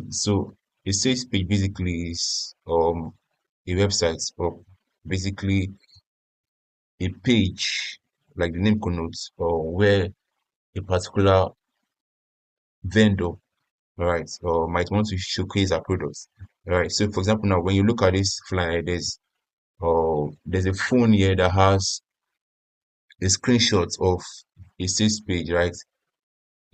So a sales page basically is a website or basically a page, like the name connotes, or where a particular vendor, right, or might want to showcase our products. Right. So for example, now when you look at this flyer, there's a phone here that has a screenshot of a sales page, right?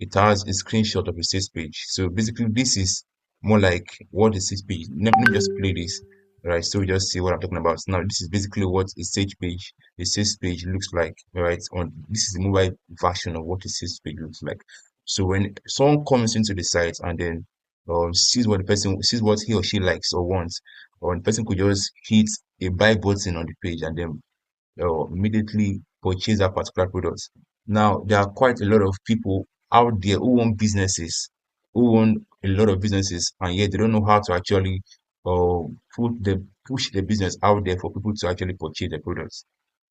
It has a screenshot of a sales page. So basically, this is more like what a sales page. Let me just play this, right? So we just see what I'm talking about. Now, this is basically what a sales page looks like, right? On this is the mobile version of what a sales page looks like. So when someone comes into the site and then sees what he or she likes or wants, or the person could just hit a buy button on the page and then immediately purchase that particular product. Now, there are quite a lot of people out there who own a lot of businesses, and yet they don't know how to actually uh, push the business out there for people to actually purchase the products.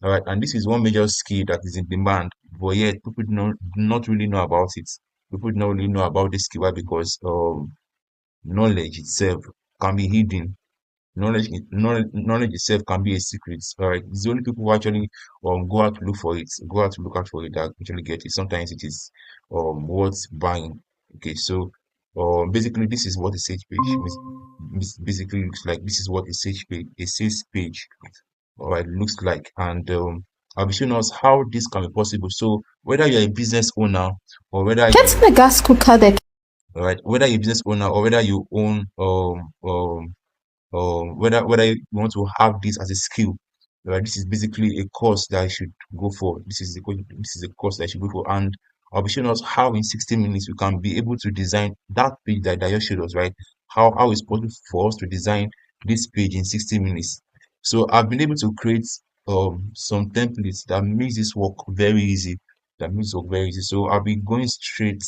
All right, and this is one major skill that is in demand, but yet people do not really know about it. People do not really know about this skill. Why? Because knowledge itself can be hidden. Knowledge itself can be a secret. All right, it's the only people who actually go out to look for it, go out to look out for it that actually get it. Sometimes it is worth buying. Okay, so basically this is what a sales page basically looks like. This is what a sales page, all right, looks like, and I'll be showing us how this can be possible. So whether you're a business owner or whether Getting you a gas cooker there. all right, whether you're a business owner or whether you own whether you want to have this as a skill. Right? This is basically a course that I should go for. This is a course that I should go for, and I'll be showing us how in 60 minutes we can be able to design that page that you showed us, right? How it's possible for us to design this page in 60 minutes. So I've been able to create some templates that makes this work very easy. That makes it work very easy. So I'll be going straight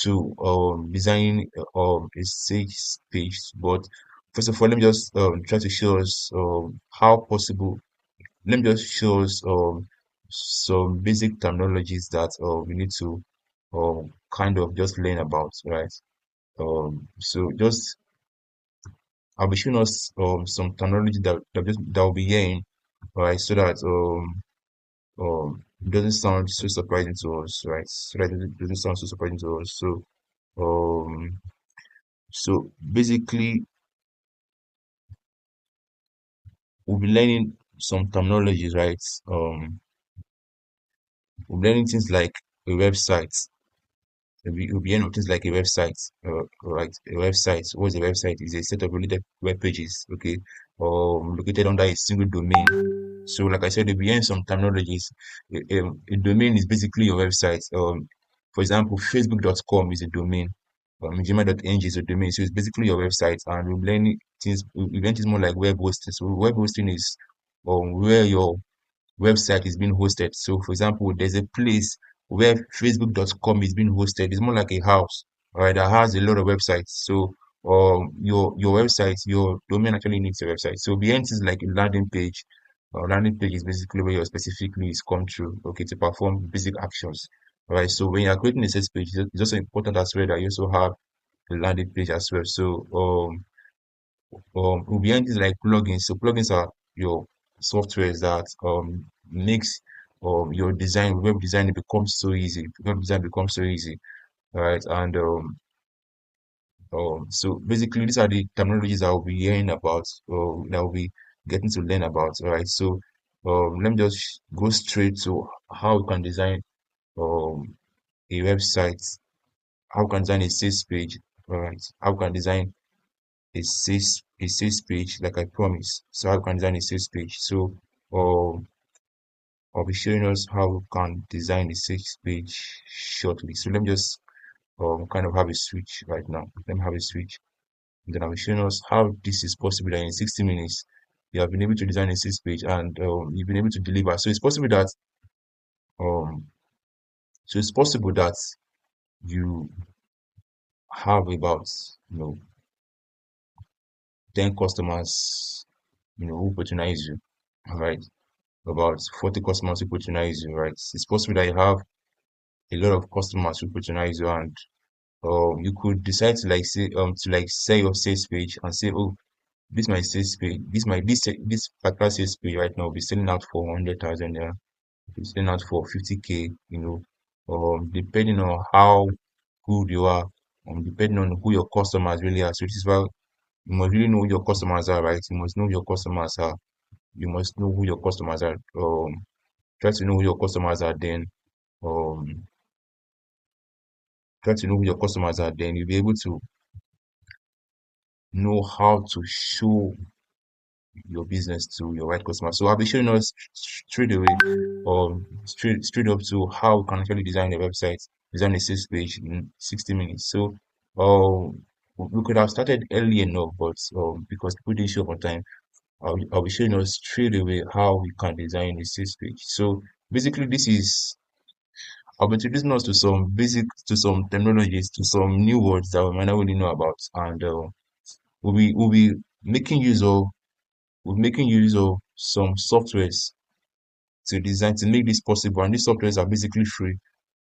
to designing a sales page, but first of all, let me just try to show us how possible. Let me just show us some basic terminologies that we need to kind of just learn about, right? So just I'll be showing us some terminology that will be hearing, right? So that it doesn't sound so surprising to us, right? So that it doesn't sound so surprising to us. Um, so basically, we'll be learning some terminologies, right? We'll be learning things like a website. We'll be learning things like a website, right? A website. What's a website? Is a set of related web pages, okay, located under a single domain. So, like I said, we'll be learning some terminologies. A domain is basically your website. For example, Facebook.com is a domain. Gmail.ng is a domain. So it's basically your website, and we learn things more like web hosting. So web hosting is where your website is being hosted. So, for example, there's a place where Facebook.com is being hosted. It's more like a house, all right, that has a lot of websites. So, your website, your domain actually needs a website. So, behind is like a landing page. Landing page is basically where your specific needs come through, okay, to perform basic actions. All right. So, when you are creating a sales page, it's also important as well that you also have a landing page as well. So, behind is like plugins. So plugins are your softwares that makes your web design becomes so easy. Web design becomes so easy, right? And so basically these are the terminologies I'll be hearing about, that I'll be getting to learn about. All right. So let me just go straight to how we can design um a website, how we can design a sales page, all right? How we can design a sales page like I promised. So I can design a sales page. So um I'll be showing us how we can design a sales page shortly. So let me just kind of have a switch right now. Let me have a switch. And then I'll be showing us how this is possible that in 60 minutes you have been able to design a sales page and you've been able to deliver. Um so it's possible that you have about you know 10 customers who patronize you. All right. About 40 customers who patronize you, right? It's possible that you have a lot of customers who patronize you, and You could decide to like say to like sell your sales page and say, oh, this my sales page, this particular sales page right now will be selling out for 100,000 naira, be selling out for 50K, depending on how good you are, depending on who your customers really are. So this is why you must really know who your customers are, right? You must know who your customers are. You must know who your customers are. Try to know who your customers are, then um try to know who your customers are, then you'll be able to know how to show your business to your right customer. So I'll be showing us straight away, straight up to how we can actually design a website, design a sales page in 60 minutes. So we could have started early enough, but because people didn't show up on time, I'll be showing us straight away how we can design a sales page. So basically, this is I'll be introducing us to some some terminologies, to some new words that we might not really know about, and we'll be making use of making use of some softwares to design to make this possible. And these softwares are basically free.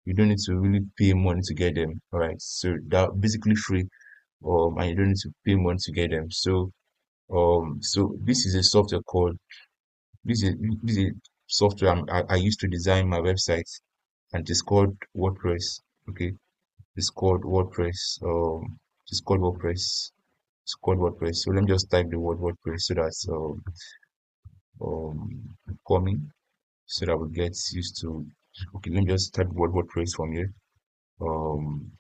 You don't need to really pay money to get them. All right. So they're basically free. And you don't need to pay money to get them. So this is a software called this is this is a software I use to design my website, and it's called WordPress. Okay, it's called WordPress. It's called WordPress. It's called WordPress. So let me just type the word WordPress so that's coming, so that we get used to. Okay, let me just type WordPress from here. Um,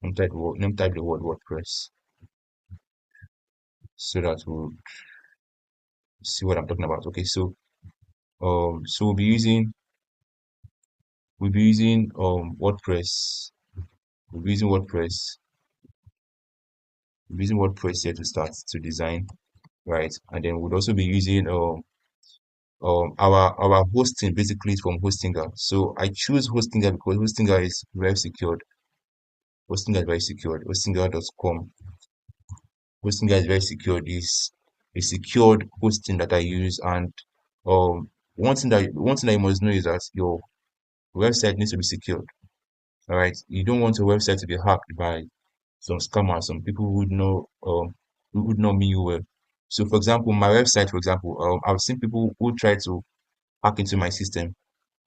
let me type the word WordPress so that we'll see what I'm talking about. Okay, so we'll be using WordPress. We'll be using WordPress. We'll be using WordPress here to start to design, right? And then we'll also be using our hosting basically is from Hostinger. So I choose Hostinger because Hostinger is very secured. Hostinger is very secured. Hostinger.com. Hostinger is very secured. Is a secured hosting that I use, and one thing that you must know is that your website needs to be secured. All right, you don't want your website to be hacked by some scammers, some people who would not mean you well. So, for example, my website, for example, I've seen people who try to hack into my system,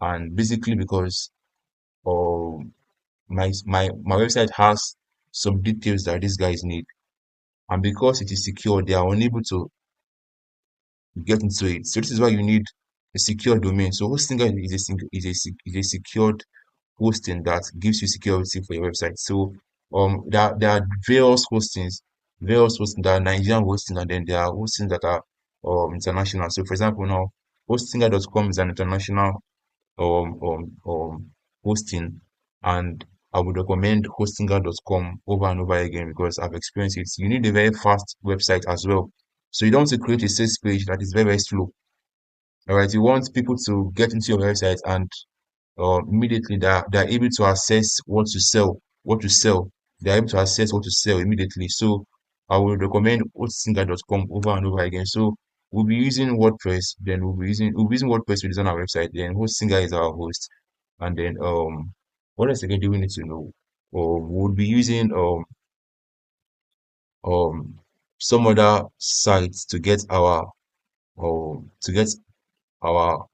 and basically because um my website has some details that these guys need, and because it is secure, they are unable to get into it. So this is why you need a secure domain. So Hostinger is a secured hosting that gives you security for your website. So there are various hosting that are Nigerian hosting, and then there are hosting that are international. So for example now, Hostinger.com is an international hosting, and I would recommend Hostinger.com over and over again because I've experienced it. You need a very fast website as well. So you don't want to create a sales page that is very, very slow. All right, you want people to get into your website and immediately they're able to assess what to sell. They're able to assess what to sell immediately. So I would recommend Hostinger.com over and over again. So we'll be using WordPress, then we'll be using WordPress to design our website, then Hostinger is our host. And then what else again do we need to know? We'll be using um some other sites to get our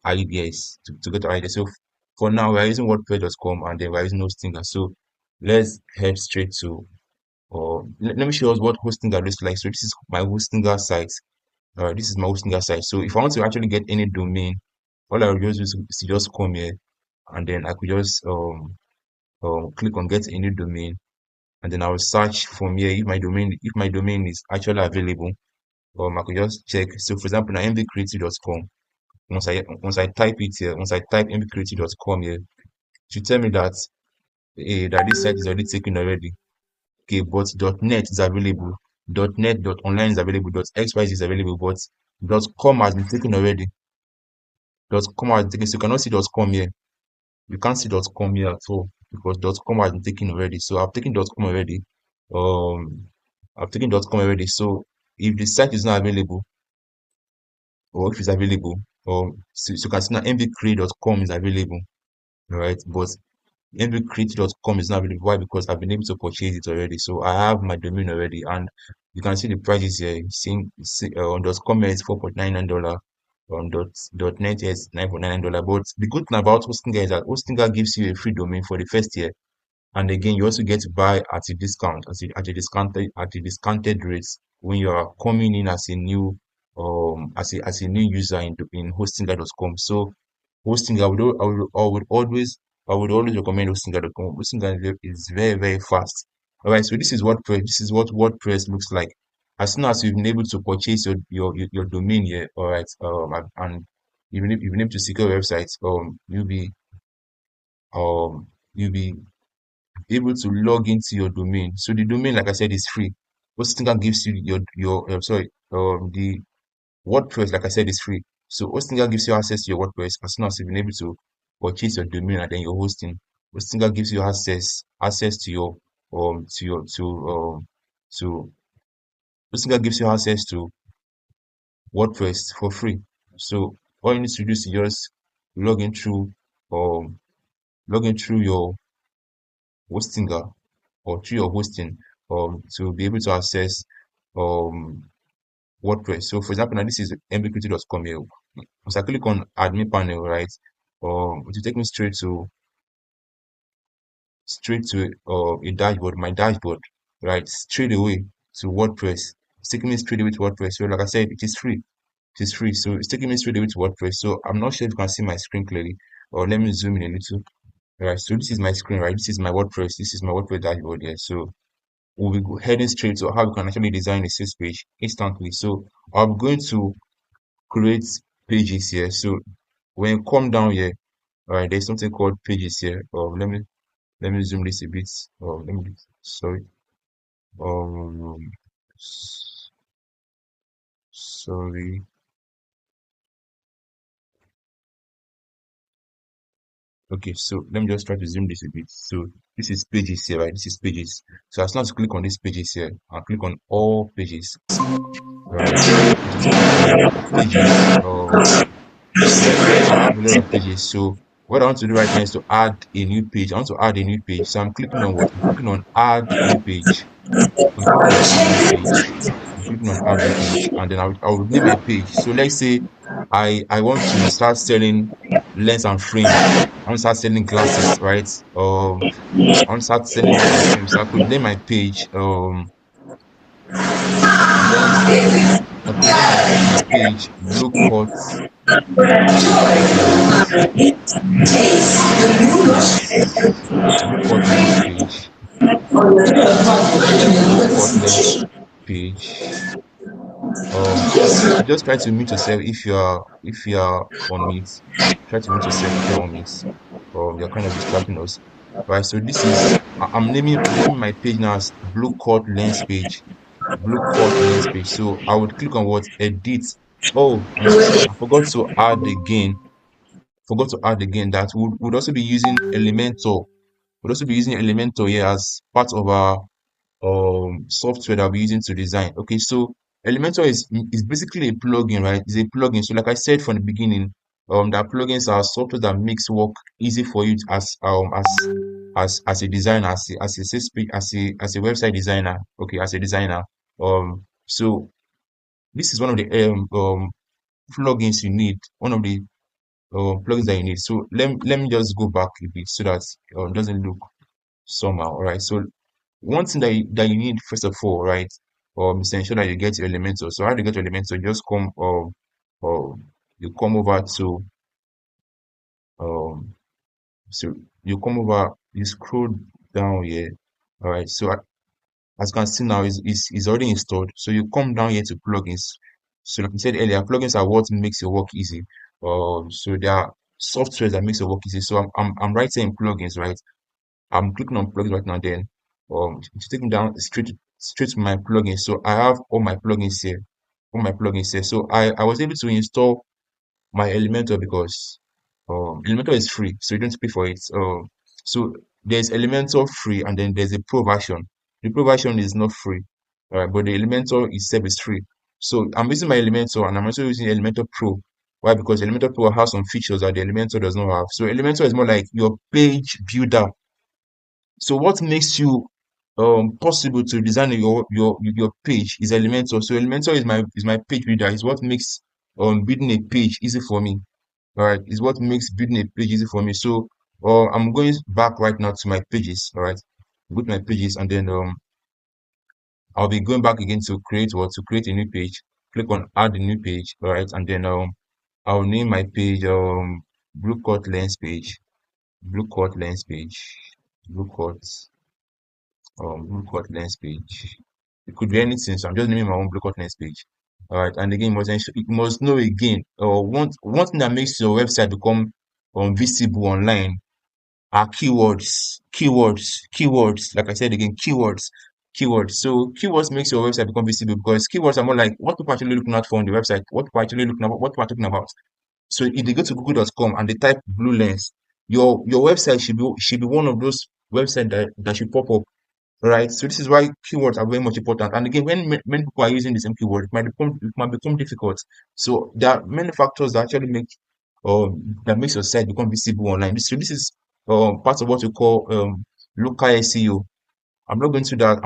ideas to get our ideas. So for now we're using WordPress.com and then we're using Hostinger. So let's head straight to let me show us what Hostinger looks like. So this is my Hostinger site. This is my Hostinger site. So if I want to actually get any domain, all I will just do is to just come here, and then I could just click on get a new domain, and then I will search from here if my domain is actually available. I could just check. So for example, now mvcreative.com. Once I type mvcreative.com here, it will tell me that that this site is already taken already. Okay, but .net is available. .net.online is available. .xyz is available, but .com has been taken already. .com has been taken, so you cannot see .com here. You can't see .com here at all because .com has been taken already. So I've taken .com already. Um, I've taken .com already. So if the site is not available, or if it's available, so you can see now mvcreate.com is available. All right, but mbcreative.com is not available. Why? Because I've been able to purchase it already. So I have my domain already, and you can see the prices here. On .com is $4.99. On .net is $9.99. But the good thing about Hostinger is that Hostinger gives you a free domain for the first year, and again, you also get to buy at a discount, at a discounted rates when you are coming in as a new as a new user in Hostinger.com. So Hostinger, I would always recommend Hostinger.com. Hostinger is very, very fast. All right, so this is what WordPress looks like. As soon as you've been able to purchase your domain here, all right, and you've been able to secure websites, um you'll be able to log into your domain. So the domain, like I said, is free. Hostinger gives you the WordPress, like I said, is free. So Hostinger gives you access to your WordPress as soon as you've been able to purchase your domain and then your hosting. Hostinger gives you access to your to Hostinger gives you access to WordPress for free. So all you need to do is just log in through um log in through your Hostinger or through your hosting to be able to access um WordPress. So for example, now this is mbqt.com here. Once I click on admin panel, right, it will take me straight to a dashboard, my dashboard, right, straight away to WordPress. It's taking me straight away to WordPress. So like I said, it is free. It is free. So it's taking me straight away to WordPress. So I'm not sure if you can see my screen clearly. Or let me zoom in a little. Right. So this is my screen, right? This is my WordPress. This is my WordPress dashboard here. So we'll be heading straight to how we can actually design a sales page instantly. So I'm going to create pages here. So when you come down here, all right, there's something called pages here. Let me zoom this a bit. Let me sorry. Um, sorry. Okay, so let me just try to zoom this a bit. So this is pages here, right? This is pages. So as soon as you click on these pages here, I'll click on all pages, right? It will take me to pages. I have a lot of pages. So what I want to do right now is to add a new page. I want to add a new page. So I'm clicking on what? I'm clicking on add new page. I'm clicking on add new page. I'm clicking on add new page, and then I will name my page. So let's say I want to start selling lens and frame. I want to start selling glasses, right? I want to start selling lens and frame. So I could name my page lens. I could name my page Blue Court Lens page. Blue Court Lens page. Just try to mute yourself if you are on mute. Try to mute yourself if you're on mute. You're kind of distracting us. Right. So this is I'm naming my page now as Blue Court Lens page. Blue Court Lens page. So I would click on what edit. Oh, I'm so sorry. I forgot to add again. That would also be using Elementor. Would also be using Elementor here as part of our software that we're using to design. Okay, so Elementor is basically a plugin, right? It's a plugin. So like I said from the beginning, that plugins are software that makes work easy for you as a designer, as a website designer. Okay, as a designer. So this is one of the plugins you need. One of the plugins that you need. So let me just go back a bit so that it doesn't look somehow. All right. So one thing that you need first of all, right, is to ensure that you get your Elementor. So how do you get your Elementor? Just you come over to um so you come over, you scroll down here. All right. So as you can see now, is already installed. So you come down here to plugins. So like I said earlier, plugins are what makes your work easy. So there are softwares that makes your work easy. So I'm right here in plugins, right? I'm clicking on plugins right now. Then it's taking down straight to my plugins. So I have all my plugins here. All my plugins here. So I was able to install my Elementor because Elementor is free, so you don't pay for it. So there's Elementor free, and then there's a pro version. The pro version is not free, but the Elementor itself is free. So I'm using my Elementor, and I'm also using Elementor Pro. Why? Because Elementor Pro has some features that the Elementor does not have. So Elementor is more like your page builder. So what makes you possible to design your page is Elementor. So Elementor is my page builder. Is what makes building a page easy for me. All right, is what makes building a page easy for me. So I'm going back right now to my pages. All right, go to my pages, and then I'll be going back again to create a new page. Click on add a new page. All right, and then I'll name my page Blue Cut Lens page. Blue Cut Lens page. Blue Cut Blue Cut Lens page. It could be anything, so I'm just naming my own Blue Cut Lens page. All right, and again, it must know again. One thing that makes your website become visible online are keywords. Like I said again, keywords. So keywords makes your website become visible because keywords are more like what people are actually looking out for on the website, what people are actually looking at, what people are talking about. So if they go to google.com and they type blue lens, your website should be one of those websites that should pop up. Right, so this is why keywords are very much important. And again, when many people are using the same keyword, it might become difficult. So there are many factors that actually that makes your site become visible online. So this is part of what we call local SEO. I'm not going to that,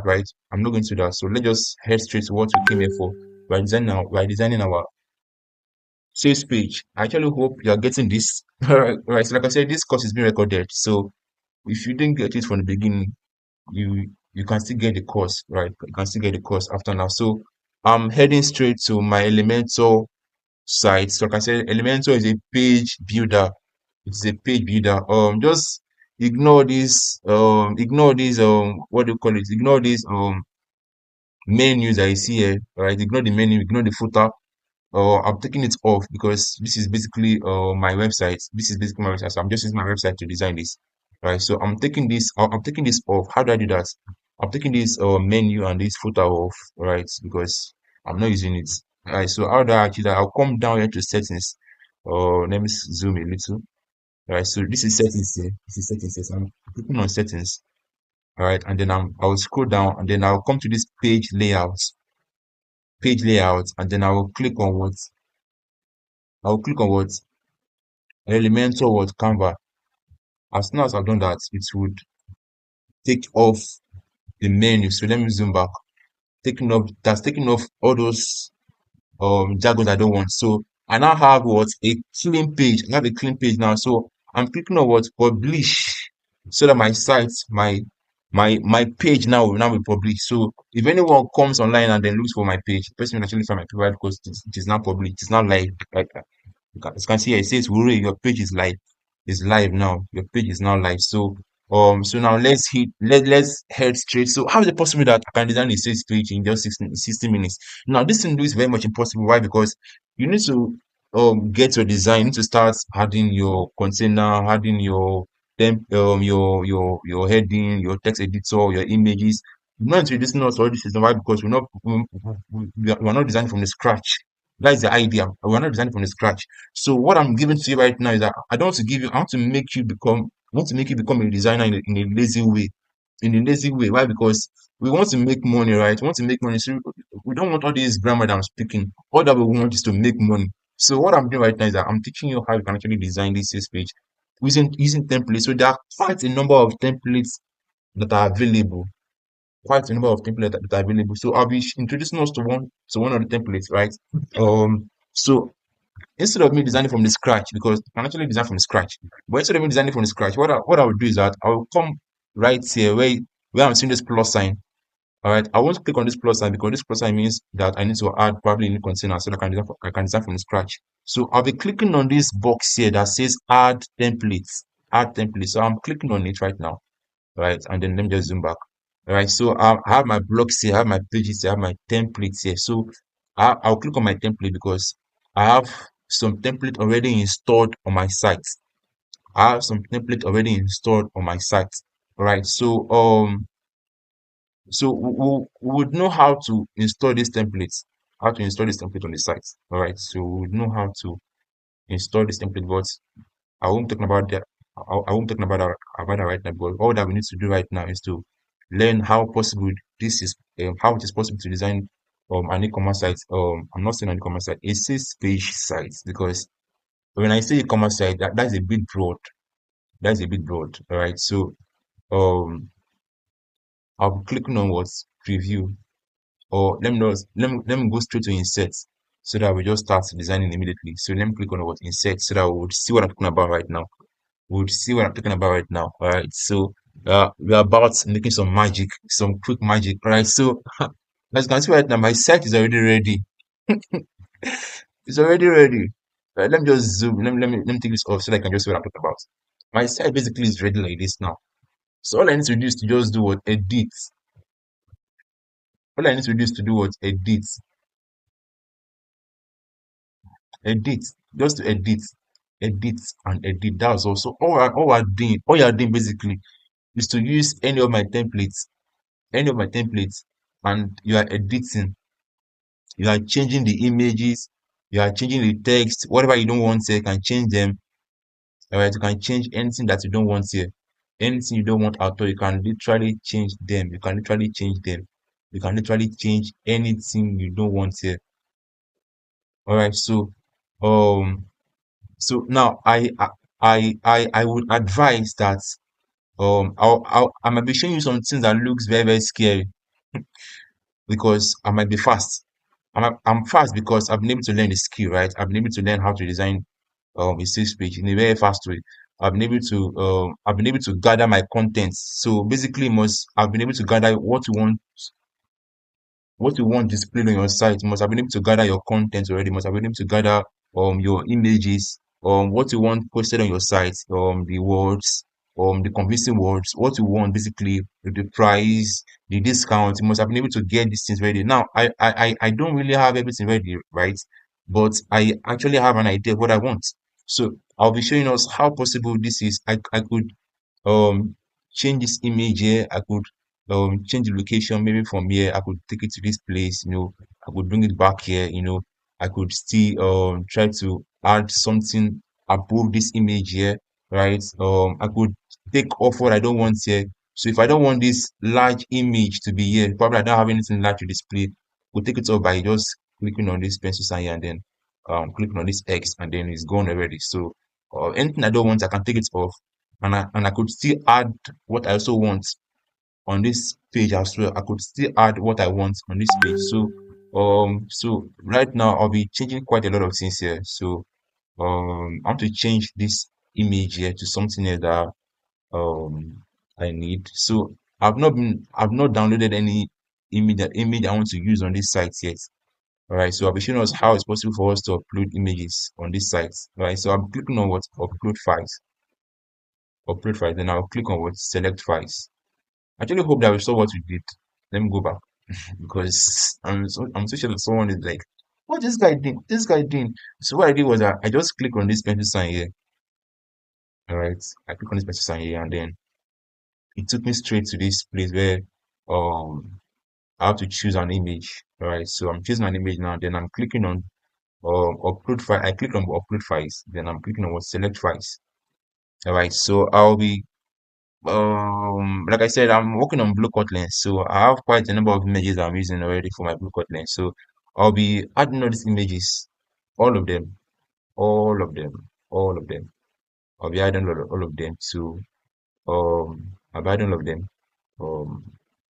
right? I'm not going to that. So let's just head straight to what we came here for. We're designing our sales page. I actually hope you are getting this. Right. So like I said, this course is being recorded. So if you didn't get it from the beginning, you can still get the course, right? You can still get the course after now. So I'm heading straight to my Elementor site. So like I said, Elementor is a page builder. It's a page builder. Just ignore these what do you call it? Ignore these menus that you see here, right? Ignore the menu, ignore the footer. I'm taking it off because this is basically my website. This is basically my website. So I'm just using my website to design this. Right. So I'm taking this off. How do I do that? I'm taking this menu and this footer off, right? Because I'm not using it. Right. So how do I achieve that? I'll come down here to settings. Let me zoom a little. Right. So this is settings here. This is settings here. So I'm clicking on settings. All right. And then I'll scroll down and then I'll come to this page layout, and then I will click on what Elementor what Canva. As soon as I've done that, it would take off the menu. So let me zoom back. Taking off all those jargons I don't want. So I now have what a clean page. I have a clean page now. So I'm clicking on what publish so that my site, my page now will now be published. So if anyone comes online and then looks for my page, the person will actually find my page, right? Because it is now published, it's now live. Right? You can see here, it says, "Hooray, your page is live. It's live now. Your page is now live." So now let's head straight. So how is it possible that I can design a sales page in just 60 minutes? Now this thing is very much impossible. Why? Because you need to get your design. You need to start adding your container, adding your your heading, your text editor, your images. We're not introducing us all this system. Why? Because we're not designing from the scratch. That is the idea. We're not designing from the scratch. So what I'm giving to you right now is that I don't want to give you. I want to make you become. I want to make you become a designer in a lazy way. In a lazy way. Why? Because we want to make money, right? We want to make money. So we don't want all these grammar that I'm speaking. All that we want is to make money. So what I'm doing right now is that I'm teaching you how you can actually design this sales page using templates. So there are quite a number of templates that are available. Quite a number of templates that are available. So I'll be introducing us to one of the templates, right? So instead of me designing from the scratch, because I can actually design from scratch, but instead of me designing from the scratch, what I would do is that I will come right here where I'm seeing this plus sign. All right, I want to click on this plus sign because this plus sign means that I need to add probably a new container so that I can design from scratch. So I'll be clicking on this box here that says add templates. Add templates. So I'm clicking on it right now, right? And then let me just zoom back. All right, so I have my blocks here, I have my pages here, I have my templates here. So I'll click on my template because I have some template already installed on my site. I have some template already installed on my site. All right, so we would know how to install these templates, how to install this template on the site. All right, so we would know how to install this template, but I won't talk about that. I won't talk about that right now. But all that we need to do right now is to learn how possible this is, how it is possible to design an e-commerce site. I'm not saying an e-commerce site, a sales page site, because when I say e-commerce site, that's a bit broad. That's a bit broad. All right. So um I'll be clicking on what preview, or let me know, let me go straight to insert so that we just start designing immediately. So let me click on what insert so that we would see what I'm talking about right now. We would see what I'm talking about right now. All right. So we're about making some magic, some quick magic. All right. So as you can see right now, my site is already ready. It's already ready. Right, let me just zoom. Let me take this off so that I can just see what I'm talking about. My site basically is ready like this now. So all I need to do is to just do what edit. All I need to do is to do what edit, just to edit and edit. That's also all we're doing. All you're doing basically is to use any of my templates, and you are editing. You are changing the images. You are changing the text. Whatever you don't want here, you can change them. All right, you can change anything that you don't want here. Anything you don't want at all, you can literally change them. You can literally change them. You can literally change anything you don't want here. All right, um, so now I would advise that I might be showing you some things that looks very very scary because I might be fast. I'm fast because I've been able to learn the skill, right? I've been able to learn how to design a sales page in a very fast way. I've been able to gather my content. So basically must I've been able to gather what you want displayed on your site. You must have been able to gather your content already. You must have been able to gather your images, what you want posted on your site, the words, the convincing words, what you want basically, the price, the discount. You must have been able to get these things ready. Now I don't really have everything ready, right? But I actually have an idea of what I want. So I'll be showing us how possible this is. I could um change this image here. I could change the location maybe from here. I could take it to this place, I could bring it back here, I could still try to add something above this image here, right? I could take off what I don't want here. So if I don't want this large image to be here, probably I don't have anything large to display, we'll take it off by just clicking on this pencil sign here, and then clicking on this X, and then it's gone already. So anything I don't want, I can take it off, and I could still add what I also want on this page as well. I could still add what I want on this page. So right now I'll be changing quite a lot of things here. So I want to change this image here to something else that I need. So I've not downloaded any image I want to use on this site yet. All right, so I'll be showing us how it's possible for us to upload images on this site. All right, so I'm clicking on what upload files, then I'll click on what select files. I actually hope that we saw what we did. Let me go back because I'm so sure that someone is like, what this guy did? This guy did. So what I did was that I just click on this pencil sign here. All right, I click on this pencil sign here, and then it took me straight to this place where um I have to choose an image. All right, so I'm choosing an image now. Then I'm clicking on upload file. I click on upload files. Then I'm clicking on what select files. All right, so I'll be like I said, I'm working on Blue Kotlin, so I have quite a number of images I'm using already for my Blue Kotlin. So I'll be adding all these images, all of them, all of them, all of them. I'll be adding all of them to I'll be adding all of them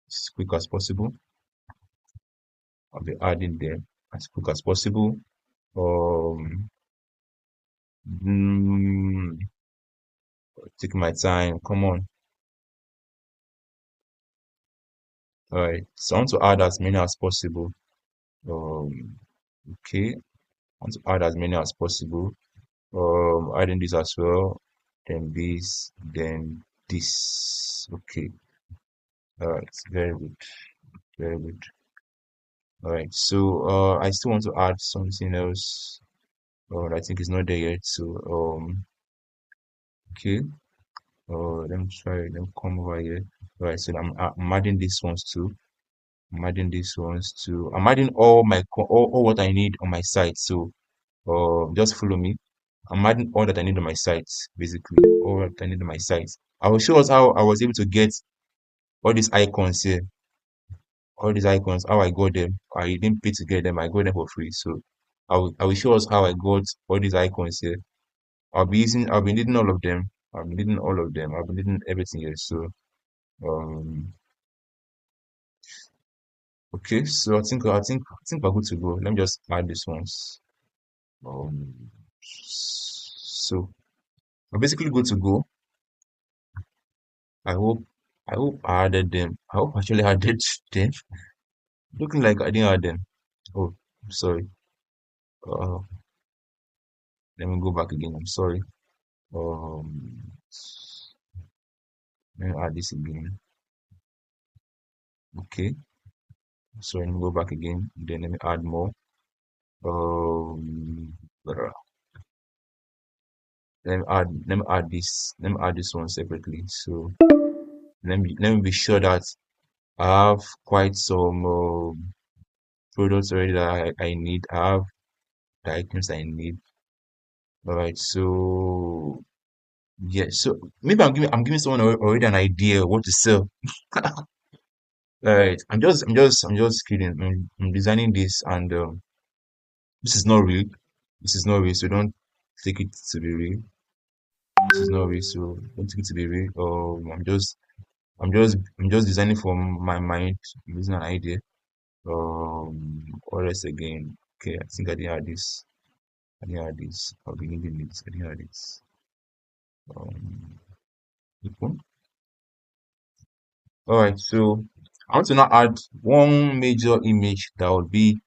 as quick as possible. I'll be adding them as quick as possible. Um, mm, take my time. Come on. All right. So I want to add as many as possible. Okay. Want to add as many as possible. Adding this as well, then this. Okay. All right. Very good. Very good. All right. So I still want to add something else. I think it's not there yet. So okay. Let me try. Let me come over here. All right. So I'm adding these ones too. I'm adding these ones too. I'm adding all what I need on my site. So just follow me. I'm adding all that I need on my site, basically all that I need on my site. I will show us how I was able to get all these icons here, all these icons, how I got them. I didn't pay to get them, I got them for free. So I will show us how I got all these icons here. I'll be needing all of them. I'll be needing all of them. I'll be needing everything here. So Um, okay, so I think we're good to go. Let me just add this ones. So we're basically good to go. I hope I hope I added them. I hope I actually added them. Looking like I didn't add them. Oh, sorry. Uh, let me go back again. I'm sorry. Um, let me add this again. Okay. So let me go back again. Then let me add more. Let me add this. Let me add this one separately. So let me be sure that I have quite some products already that I need. I have the items I need. All right. So yeah. So maybe I'm giving someone already an idea of what to sell. All right. I'm just kidding. I'm designing this, and this is not real. This is not real. So don't take it to be real. This is not real. So don't take it to be real. I'm just designing from my mind using an idea. What else again? Okay, I think I didn't add this. I didn't add this. I'll be needing this. I didn't add this. Um, cool. All right, so I want to now add one major image that would be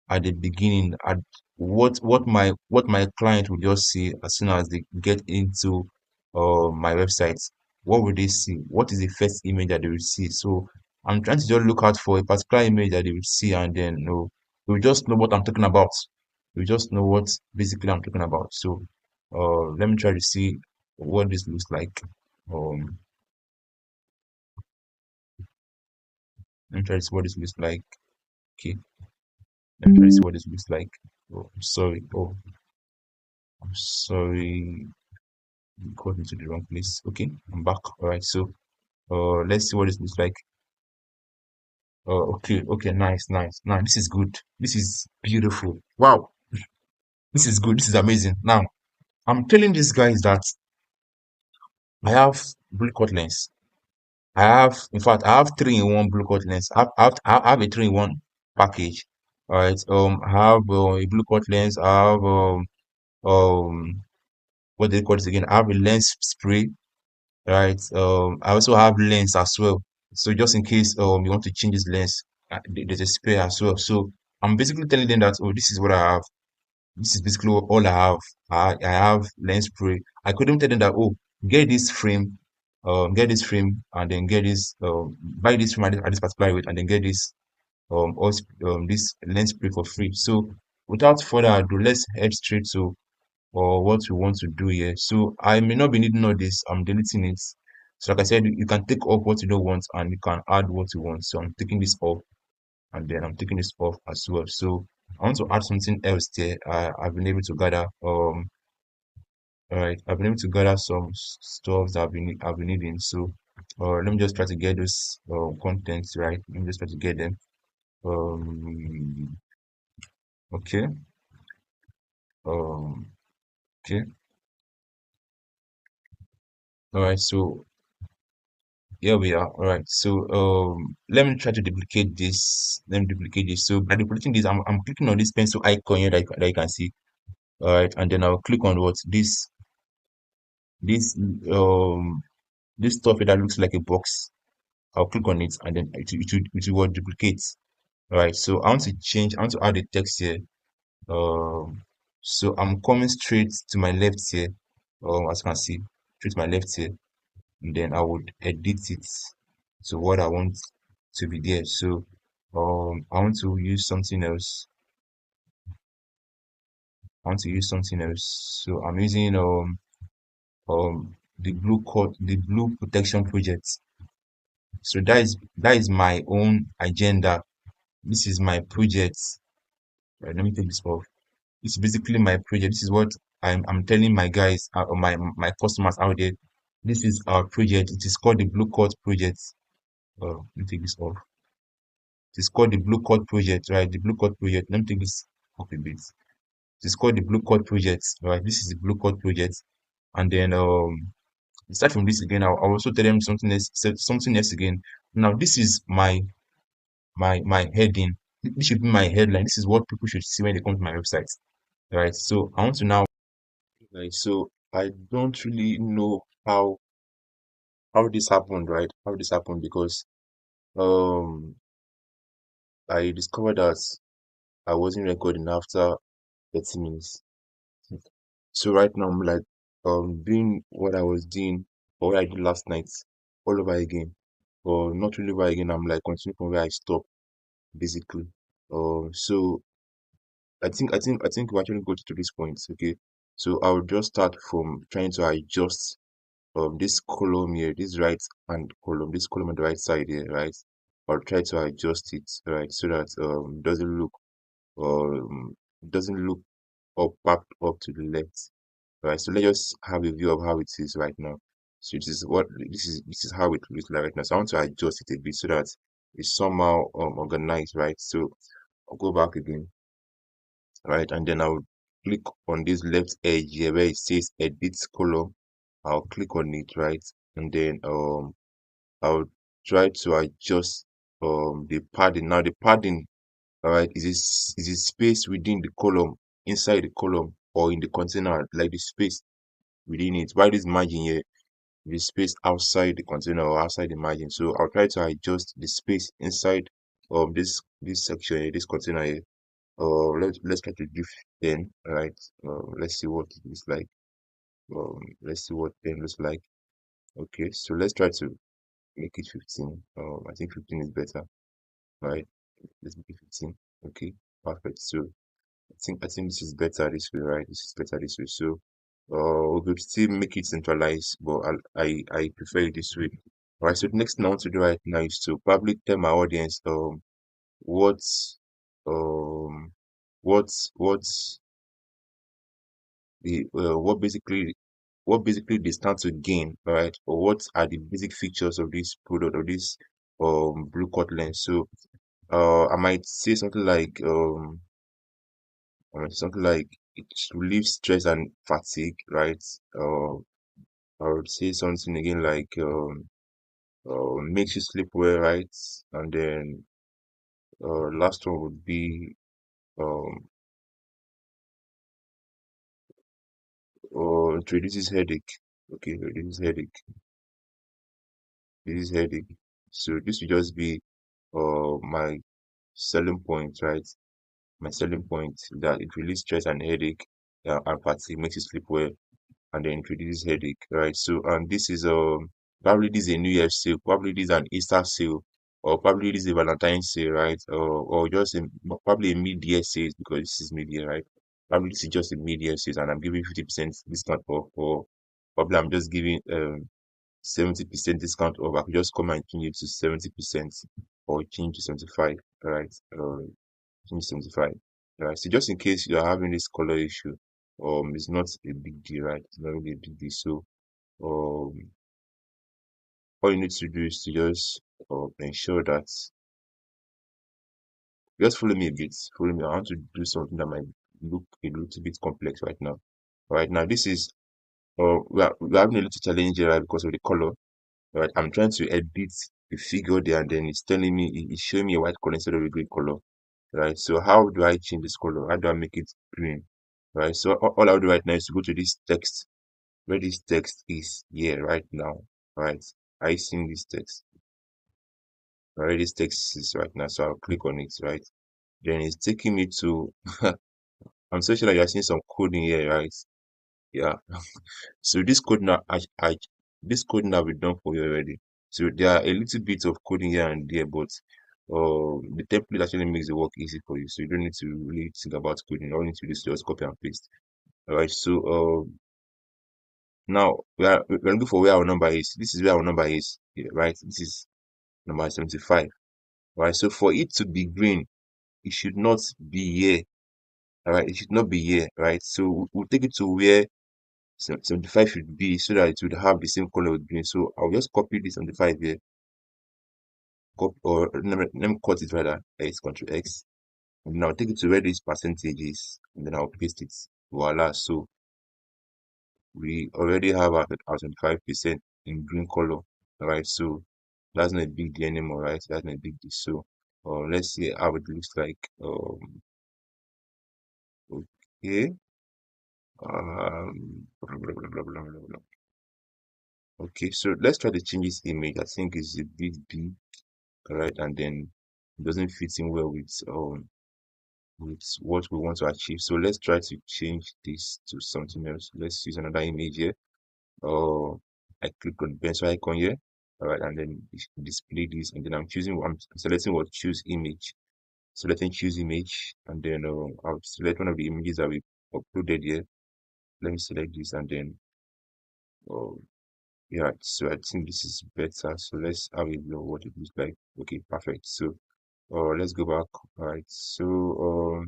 at the beginning, at what my client will just see as soon as they get into my website. What will they see? What is the first image that they will see? So I'm trying to just look out for a particular image that they will see, and then they will just know what I'm talking about. We just know what basically I'm talking about. So let me try to see what this looks like. Um let me try to see what this looks like. Okay, let me try to see what this looks like. Oh, I'm sorry. Oh, I'm sorry. Got into the wrong place. Okay, I'm back. All right, so let's see what this looks like. Okay, nice, nice. Now this is good. This is beautiful. Wow, this is good. This is amazing. Now I'm telling these guys that I have blue cut lens. In fact, I have three-in-one blue cut lens. I have a three-in-one package. All right. I have a blue cut lens. I have um, what do they call this again? I have a lens spray. Right. I also have lens as well. So just in case you want to change this lens, there's a spare as well. So I'm basically telling them that, oh, this is what I have. This is basically all I have. I have lens spray. I couldn't tell them that, oh, get this frame and then get this buy this frame at this particular rate and then get this also, this lens spray for free. So without further ado, let's head straight to or what you want to do here. So I may not be needing all this. I'm deleting it. So like I said, you can take off what you don't want and you can add what you want. So I'm taking this off and then I'm taking this off as well. So I want to add something else there. I've been able to gather all right, I've been able to gather some stuff that I've been needing. So let me just try to get those contents right. Let me just try to get them. Okay. Um okay. All right, so here we are. All right. So let me try to duplicate this. Let me duplicate this. So by duplicating this, I'm clicking on this pencil icon here that you can see. All right, and then I'll click on what this um this stuff here that looks like a box. I'll click on it and then it will duplicate. All right. So I want to add a text here. So I'm coming straight to my left here. As you can see, straight to my left here. And then I would edit it to what I want to be there. So I want to use something else. I want to use something else. So I'm using the blue protection project. So that is my own agenda. This is my project. Right, let me take this off. It's basically my project. This is what I'm telling my guys or my customers out there. This is our project. It is called the Blue Coat Project. Let me take this off. It is called the Blue Code Project, right? The Blue Code Project. Let me take this off a bit. It is called the Blue Code Project, right? This is the Blue Code Project, and then Aside from this again, I'll also tell them something else again. Now, this is my heading. This should be my headline. This is what people should see when they come to my website. Right. So I want to now, like, so I don't really know how this happened, right? How this happened because um I discovered that I wasn't recording after 30 minutes. So right now I'm like doing what I was doing or what I did last night all over again. Or not really over again, I'm like continuing from where I stopped basically. So I think we actually got to this point, okay. So I'll just start from trying to adjust this column here, this right hand column, this column on the right side here, right? I'll try to adjust it, right, so that um doesn't look up back up to the left. Right, so let's just have a view of how it is right now. So this is how it looks like right now. So I want to adjust it a bit so that it's somehow organized, right? So I'll go back again, right, and then I'll click on this left edge here where it says edit column. I'll click on it, right, and then I'll try to adjust the padding. Now the padding, all right, is it space within the column, inside the column, or in the container, like the space within it. While this margin here, the space outside the container or outside the margin. So I'll try to adjust the space inside of this section here, this container here. Let's try to do 10. All right. Let's see what it looks like. Let's see what 10 looks like. Okay, so let's try to make it 15. I think 15 is better. All right. Let's make it 15. Okay, perfect. So I think this is better this way, right? This is better this way. So we could still make it centralized, but I prefer it this way. All right. So the next thing I want to do right now is to probably tell my audience what um what the what basically they stand to gain, right? Or what are the basic features of this product or this blue cut lens. So I might say something like it relieves stress and fatigue, right? I would say something again like makes you sleep well, right? And then last one would be um, introduces headache. Okay, reduces headache. So this will just be my selling point, right? My selling point that it relieves stress and headache and fatigue, makes you sleep well, and then introduces headache, right? So, and this is probably this is a New Year's sale, probably this is an Easter sale, or probably this is a Valentine's sale, right? Or just probably a mid-year sale because this is mid-year, right? Probably this is just a mid-year sale, and I'm giving 50% discount off, or probably I'm just giving 70% discount off. I could just come and change it to 70% or change to 75, right? Change 75. Right. So just in case you are having this color issue, it's not a big deal, right? It's not really a big deal. So, all you need to do is to just ensure that just follow me a bit. Follow me. I want to do something that might look a little bit complex right now. Right now, this is we're having a little challenge here, right, because of the color. Right, I'm trying to edit the figure there, and then it's telling me it's showing me a white color instead of a green color. Right, so how do I change this color? How do I make it green? Right, so all I'll do right now is to go to this text, where this text is here right now. Right, I see this text. Right, this text is right now, so I'll click on it. Right, then it's taking me to I'm so sure that you're seeing some code in here, right? Yeah. So this code now this code now be done for you already. So there are a little bit of coding here and there, but the template actually makes the work easy for you. So you don't need to really think about coding. All you need to do is just copy and paste. All right. So now we're looking for where our number is. This is where our number is, yeah, right? This is number 75. Right. So for it to be green, it should not be here. All right. It should not be here, right? So we'll take it to where 75 should be so that it would have the same color with green. So I'll just copy this 75 here, copy, or let me cut it rather. It's Control X, and then I'll take it to where this percentage is, and then I'll paste it. Voila. So we already have our 25% in green color, right? So that's not a big deal anymore, right? That's not a big deal. So let's see how it looks like. Okay. Blah, blah, blah, blah, blah, blah, blah. Okay, so let's try to change this image. I think it's a bit big, right? And then it doesn't fit in well with what we want to achieve. So let's try to change this to something else. Let's use another image here. uh, I click on the pencil icon here, all right, and then display this, and then I'm selecting what choose image, selecting choose image, and then I'll select one of the images that we uploaded here. Let me select this, and then uh, yeah, so I think this is better. So let's have a look what it looks like. Okay, perfect. So let's go back. All right, so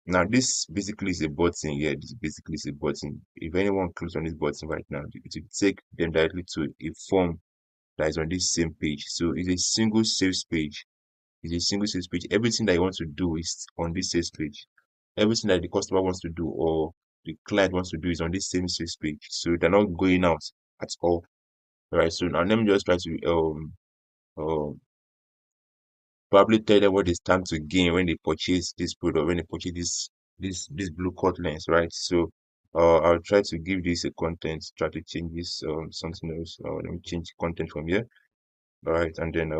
now this basically is a button here. This basically is a button. If anyone clicks on this button right now, it will take them directly to a form that is on this same page. So it's a single sales page. It's a single sales page. Everything that you want to do is on this sales page. Everything that the customer wants to do or the client wants to do is on this same sales page. So they're not going out at all. All right. So now let me just try to um probably tell them what they stand to gain when they purchase this product, when they purchase this blue cut lens, right? So I'll try to give this a content, try to change this something else. Let me change content from here. All right, and then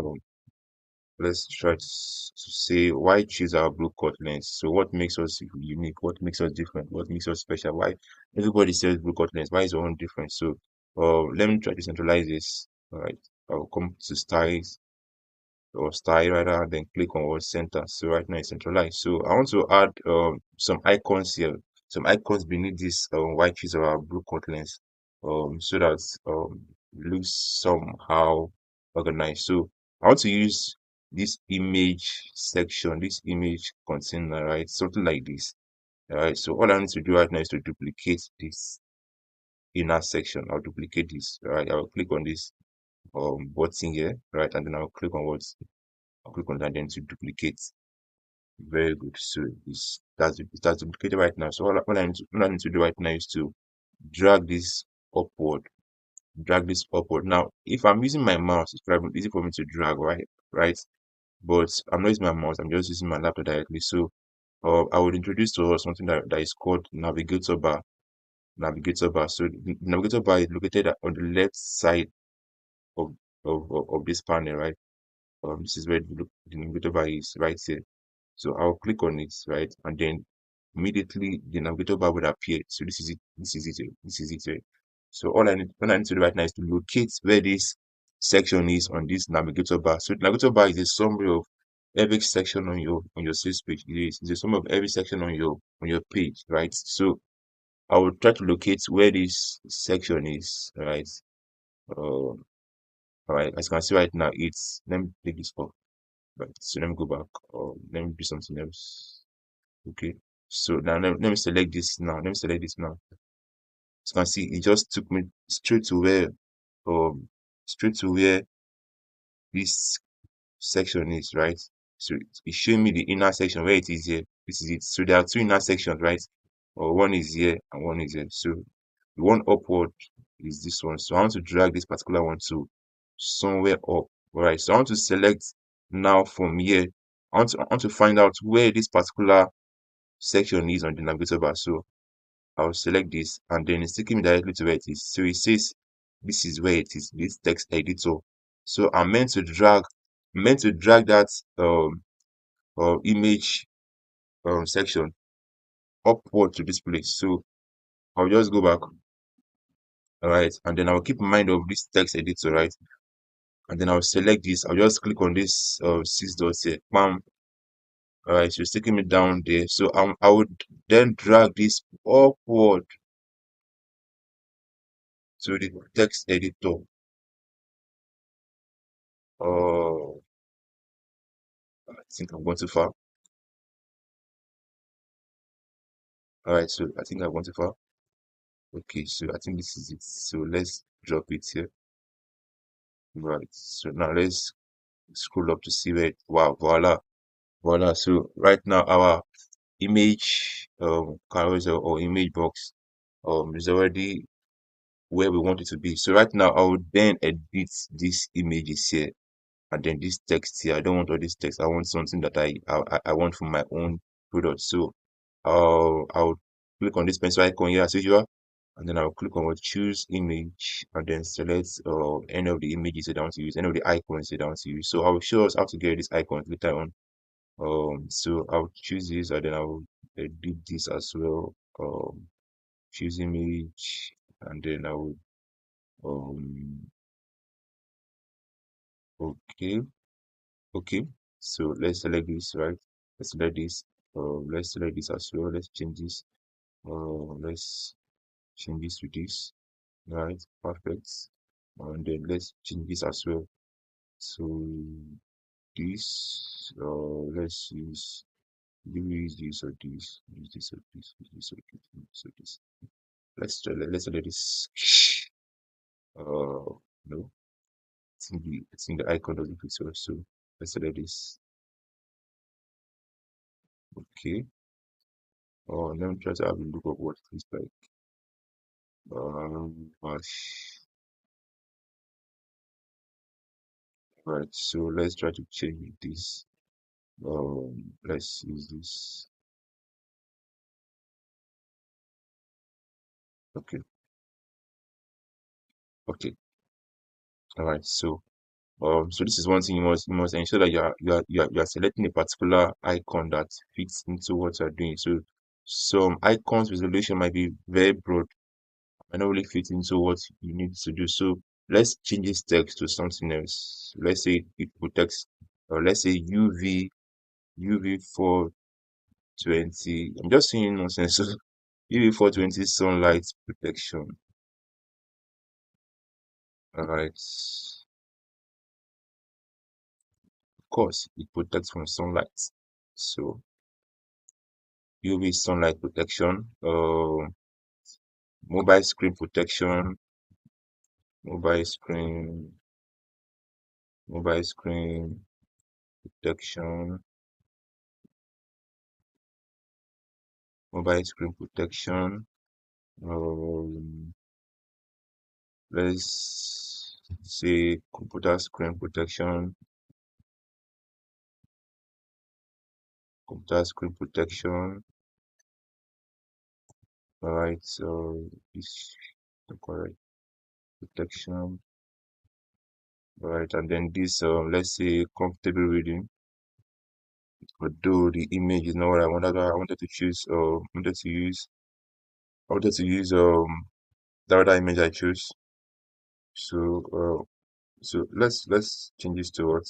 let's try to say why choose our blue cut lens. So what makes us unique? What makes us different? What makes us special? Why everybody sells blue cut lens? Why is our own different? So let me try to centralize this. All right, I'll come to styles or style rather, then click on word center. So right now it's centralized. So I want to add some icons here, some icons beneath this white piece of our blue cut lens, so that it looks somehow organized. So I want to use this image section, this image container, right? Something like this. All right. So all I need to do right now is to duplicate this inner section. I'll duplicate this. All right. I'll click on this button here, right, and then I'll click on what I'll click on that then to duplicate. Very good. So that's duplicated right now. So all I need to do right now is to drag this upward. Drag this upward. Now, if I'm using my mouse, it's probably easy for me to drag, right? Right. But I'm not using my mouse, I'm just using my laptop directly. So I would introduce to us something that is called navigator bar. Navigator bar. So the navigator bar is located on the left side of of this panel, right? This is where the navigator bar is right here. So I'll click on it, right? And then immediately the navigator bar will appear. So this is it, this is it, this is it. Right? So all I need to do right now is to locate where this section is on this navigator bar. So the navigator bar is a summary of every section on your sales page. It's a summary of every section on your page, right? So I will try to locate where this section is, right? All right, as you can see right now, it's let me take this off. Right, so let me go back. Let me do something else. Okay. So now let me select this now. Let me select this now. As you can see, it just took me um straight to where this section is, right? So it's showing me the inner section where it is here. This is it. So there are two inner sections, right? Or one is here and one is here. So the one upward is this one. So I want to drag this particular one to somewhere up. All right. So I want to select now from here. I want to find out where this particular section is on the navigator bar. So I'll select this and then it's taking me directly to where it is. So it says this is where it is, this text editor. So I'm meant to drag that image section upward to this place. So I'll just go back, all right, and then I'll keep in mind of this text editor, right? And then I'll select this. I'll just click on this six dots here. Bam. All right, so it's taking me down there. So I would then drag this upward to the text editor. Oh, I think I'm going too far. All right, so I think I went too far. Okay, so I think this is it. So let's drop it here. Right. So now let's scroll up to see where. Wow, voila, voila. So right now our image carousel or image box It's already where we want it to be. So right now I would then edit these images here and then this text here. I don't want all this text. I want something that I want from my own product. So I'll click on this pencil icon here as usual, and then I'll click on what choose image and then select any of the images that I want to use, any of the icons that I want to use. So I'll show us how to get this icon later on. So I'll choose this and then I'll edit this as well. Choose image and then I'll um okay. Okay, so let's select this, right? Let's select this. Let's select this as well. Let's change this. Let's change this to this. Right, perfect. And then let's change this as well. So this, let's use, do we use this or this? Use this or this? Use this or this? Use this or this? Let's select this. No, I think the icon doesn't fit well. So let's select this. Okay. Let me try to have a look at what it looks like. Gosh. Right, so let's try to change this. Let's use this. Okay, okay. All right. So this is one thing you must ensure that you are selecting a particular icon that fits into what you're doing. So some icons resolution might be very broad and not really fit into what you need to do. So let's change this text to something else. Let's say it protects, or let's say UV 420. I'm just saying nonsense. So UV 420 sunlight protection. Alright. Of course, it protects from sunlight. So UV sunlight protection, mobile screen protection, mobile screen, mobile screen protection, mobile screen protection. Um, let's say computer screen protection. Alright, so this the correct protection. Alright, and then this, let's say comfortable reading. Although the image is not what I wanted to choose. I wanted to use the other image I chose. So let's change this to what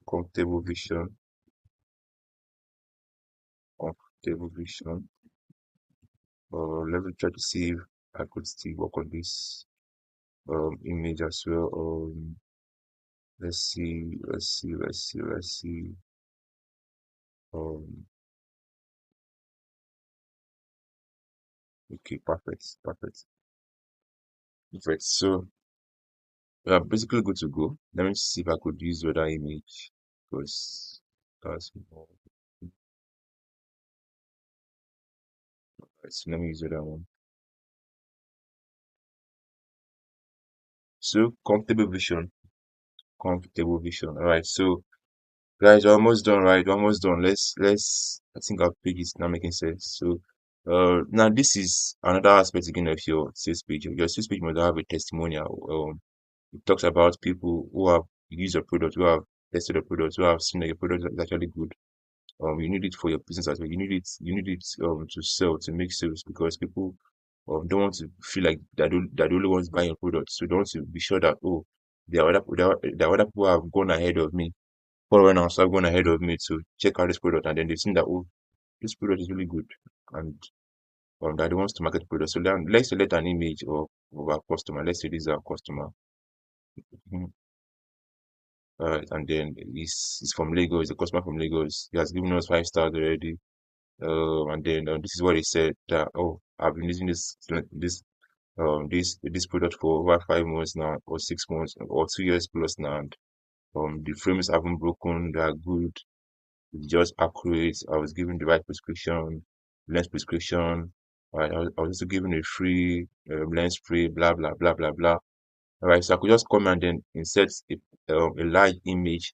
comfortable vision. Comfortable vision. Let me try to see if I could still work on this image as well. Let's see. Um, okay, perfect. So we are basically good to go. Let me see if I could use the other image because that's more. Right, so let me use the other one. So comfortable vision. All right. So guys, we're almost done, right? We're almost done. Let's. I think our page is not making sense. So now this is another aspect again of your sales page. Your sales page must have a testimonial. It talks about people who have used your product, who have tested the product, who have seen that your product is actually good. You need it for your business as well. You need it to sell, to make sales, because people don't want to feel like they're the only ones buying your product. So they want to be sure that, oh, there are other people who have gone ahead of me, foreigners have gone ahead of me to check out this product, and then they've seen that, oh, this product is really good, and that they wants to market the product. So then let's select an image of our customer. Let's say this is our customer. Mhm. And then he's from Lagos, the customer from Lagos. He has given us 5 stars already. And then this is what he said that, oh, I've been using this product for over 5 months now, or 6 months, or 2 years plus now, and the frames haven't broken, they are good, it's just accurate. I was given the right prescription, lens prescription, Right, I was also given a free lens spray, blah blah blah blah blah. All right, so I could just come and then insert a large image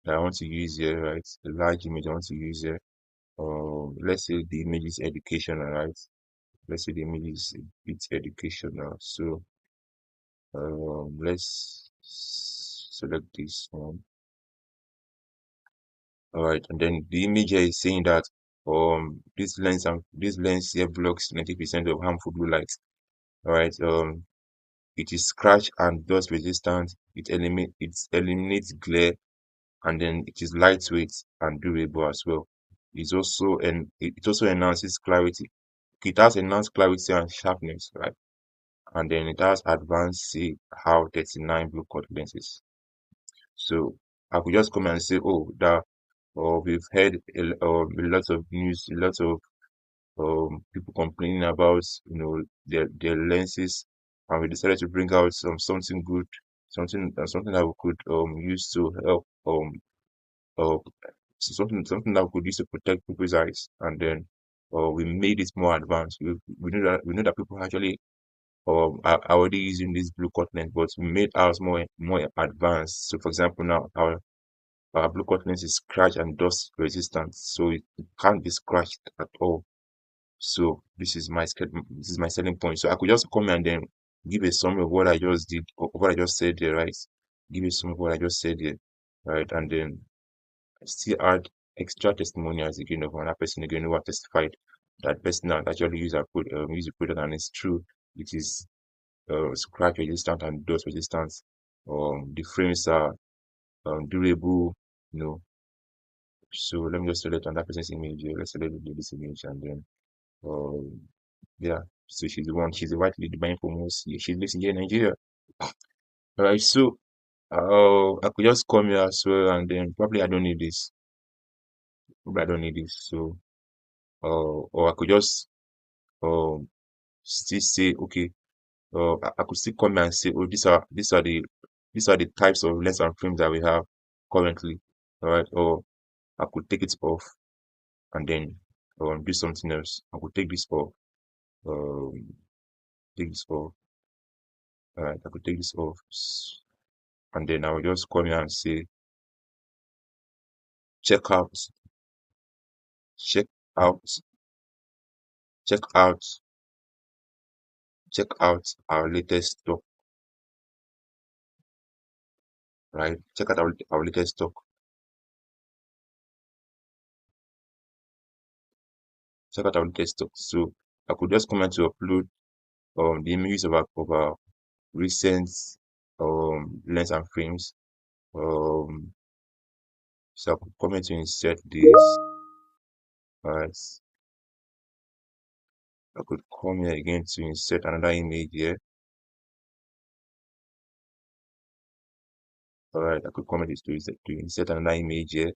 that I want to use here, right? A large image I want to use here. Let's say the image is educational, right? Let's say the image is a bit educational. So let's select this one. All right, and then the image here is saying that this lens here blocks 90% of harmful blue light. All right, it is scratch and dust resistant. It eliminates glare, and then it is lightweight and durable as well. It also enhances clarity. It has enhanced clarity and sharpness, right? And then it has advanced how 39 blue cut lenses. So I could just come and say, oh, that we've heard a lot of news, a lot of people complaining about their lenses, and we decided to bring out something good, something that we could use to help uh, something that we could use to protect people's eyes, and then we made it more advanced. We knew that people actually are already using this blue cut lens, but we made ours more advanced. So, for example, now our blue cut lens is scratch and dust resistant, so it can't be scratched at all. So this is my selling point. So I could just come and then give a summary of what I just did, or what I just said there, right? Give a summary of what I just said there, right? And then still add extra testimonials again of another person again who have testified that person that actually use the product, and it's true. It is scratch resistant and dust resistant. The frames are durable, you know. So let me just select another person's image here. Let's select this image, and then um yeah. So she's the one. She's the white lady buying for most. She lives here in Nigeria. All right. So I could just come here as well, and then probably I don't need this. Probably I don't need this. So or I could just um still say okay. I could still come here and say, oh, these are the types of lens and frames that we have currently. All right. Or I could take it off and then do something else. I could take this off. Um, take this off. All right. I could take this off, and then I will just come here and say, check out, check out, check out, check out our latest stock. Right. Check out our latest stock. Check out our latest stock. So I could just come here to upload the images of our recent lens and frames. Um, so I could come here to insert this. Alright, I could come here again to insert another image here. Alright, I could come here to insert another image here.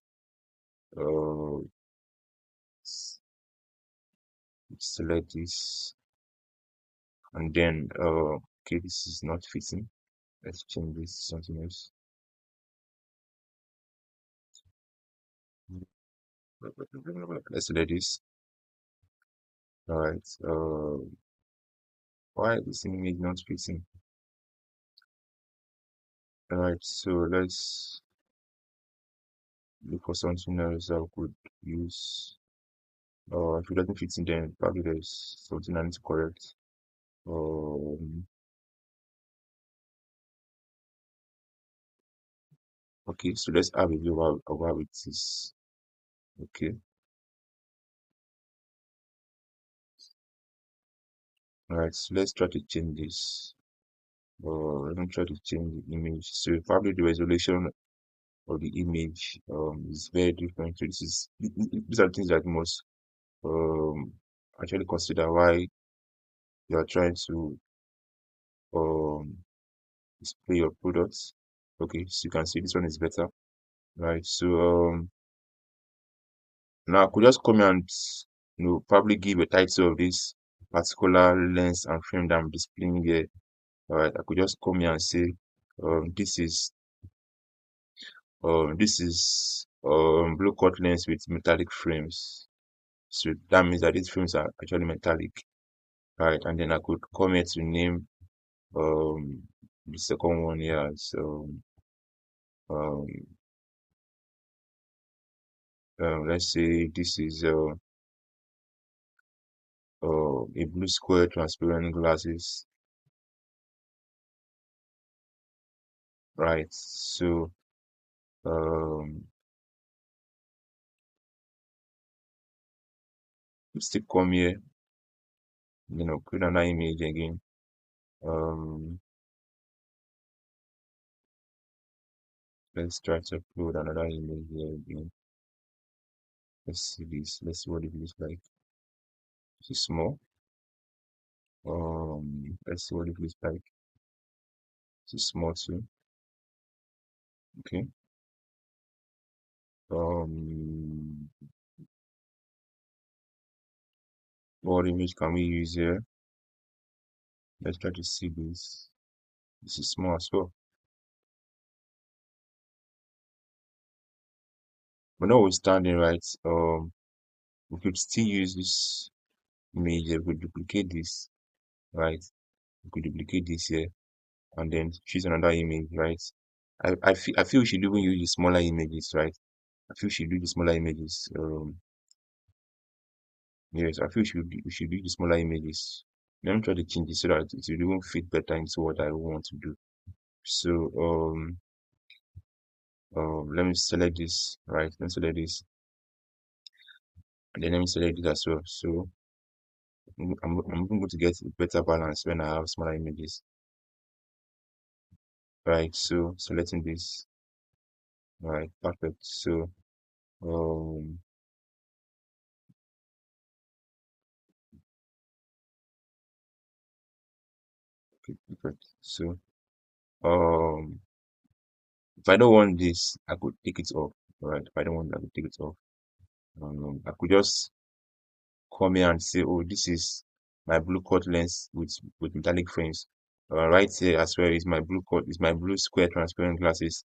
Uh, select this, and then okay, this is not fitting. Let's change this to something else. Let's select this. Alright, why is this image not fitting? Alright, so let's look for something else I could use. If it doesn't fit in, then probably there's something I need to correct. Um, okay, so let's have a view of how it is. Okay, alright, so let's try to change this. Let me try to change the image. So probably the resolution of the image is very different. So these are things that you must um actually consider why you are trying to um display your products. Okay, so you can see this one is better, right? So now I could just come and probably give a title of this particular lens and frame that I'm displaying here. Alright, I could just come here and say this is blue cut lens with metallic frames. So that means that these frames are actually metallic. right? And then I could come here to name um the second one here. So um, let's say this is a blue square transparent glasses, right? So um, you still come here, create another image again. Um, let's try to upload another image here again. Let's see this. Let's see what it looks like. It's small. Let's see what it looks like. It's small too. Okay. Um, what image can we use here? Let's try to see this. This is small as well. But notwithstanding, right? We could still use this image here. We could duplicate this, right? We could duplicate this here and then choose another image, right? I feel we should even use the smaller images, right? I feel we should do the smaller images. Yes, I feel we should do the smaller images. Let me try to change it so that it will even fit better into what I want to do. So let me select this, right? Let me select this, and then let me select this as well. So I'm even going to get a better balance when I have smaller images, right? So selecting this, right? Perfect. So um, okay, perfect. So um, if I don't want this, I could take it off, right? If I don't want, I could take it off. I could just come here and say, oh, this is my blue cut lens with metallic frames. Right here as well is my blue cut, is my blue square transparent glasses.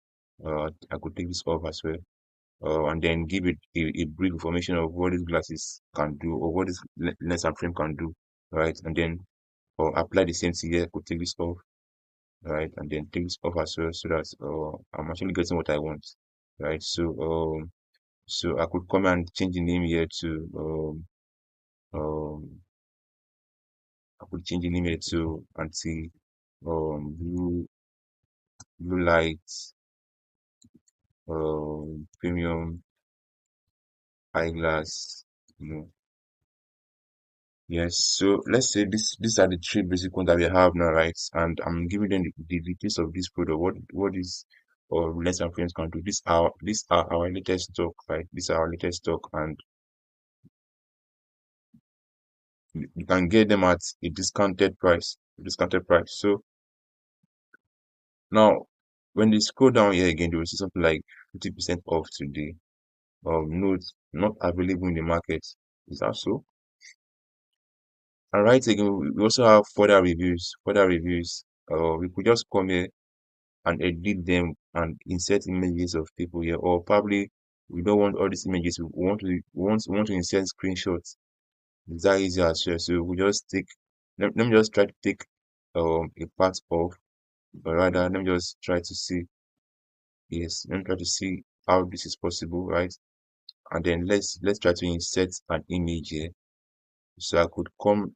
I could take this off as well. And then give it a brief information of what these glasses can do or what this lens and frame can do, right? And then apply the same thing here. Could take this off, right? And then take this off as well, so that I'm actually getting what I want, right? So I could come and change the name here to I could change the name here to anti blue light premium eyeglass, you know. Yes, so let's say these are the three basic ones that we have now, right? And I'm giving them the details of this product. What is or lens and frames can do. These are our latest stock, right? These are our latest stock, and you can get them at a discounted price. Discounted price. So now when they scroll down here again, they will see something like 50% off today. Note not available in the market. Is that so? And right again, we also have further reviews. Further reviews. We could just come here and edit them and insert images of people here, or probably we don't want all these images. We want to insert screenshots. It's that easy as well. So we just take. Let me just try to take a part of, but rather let me just try to see. Yes, let me try to see how this is possible, right? And then let's try to insert an image here. So I could come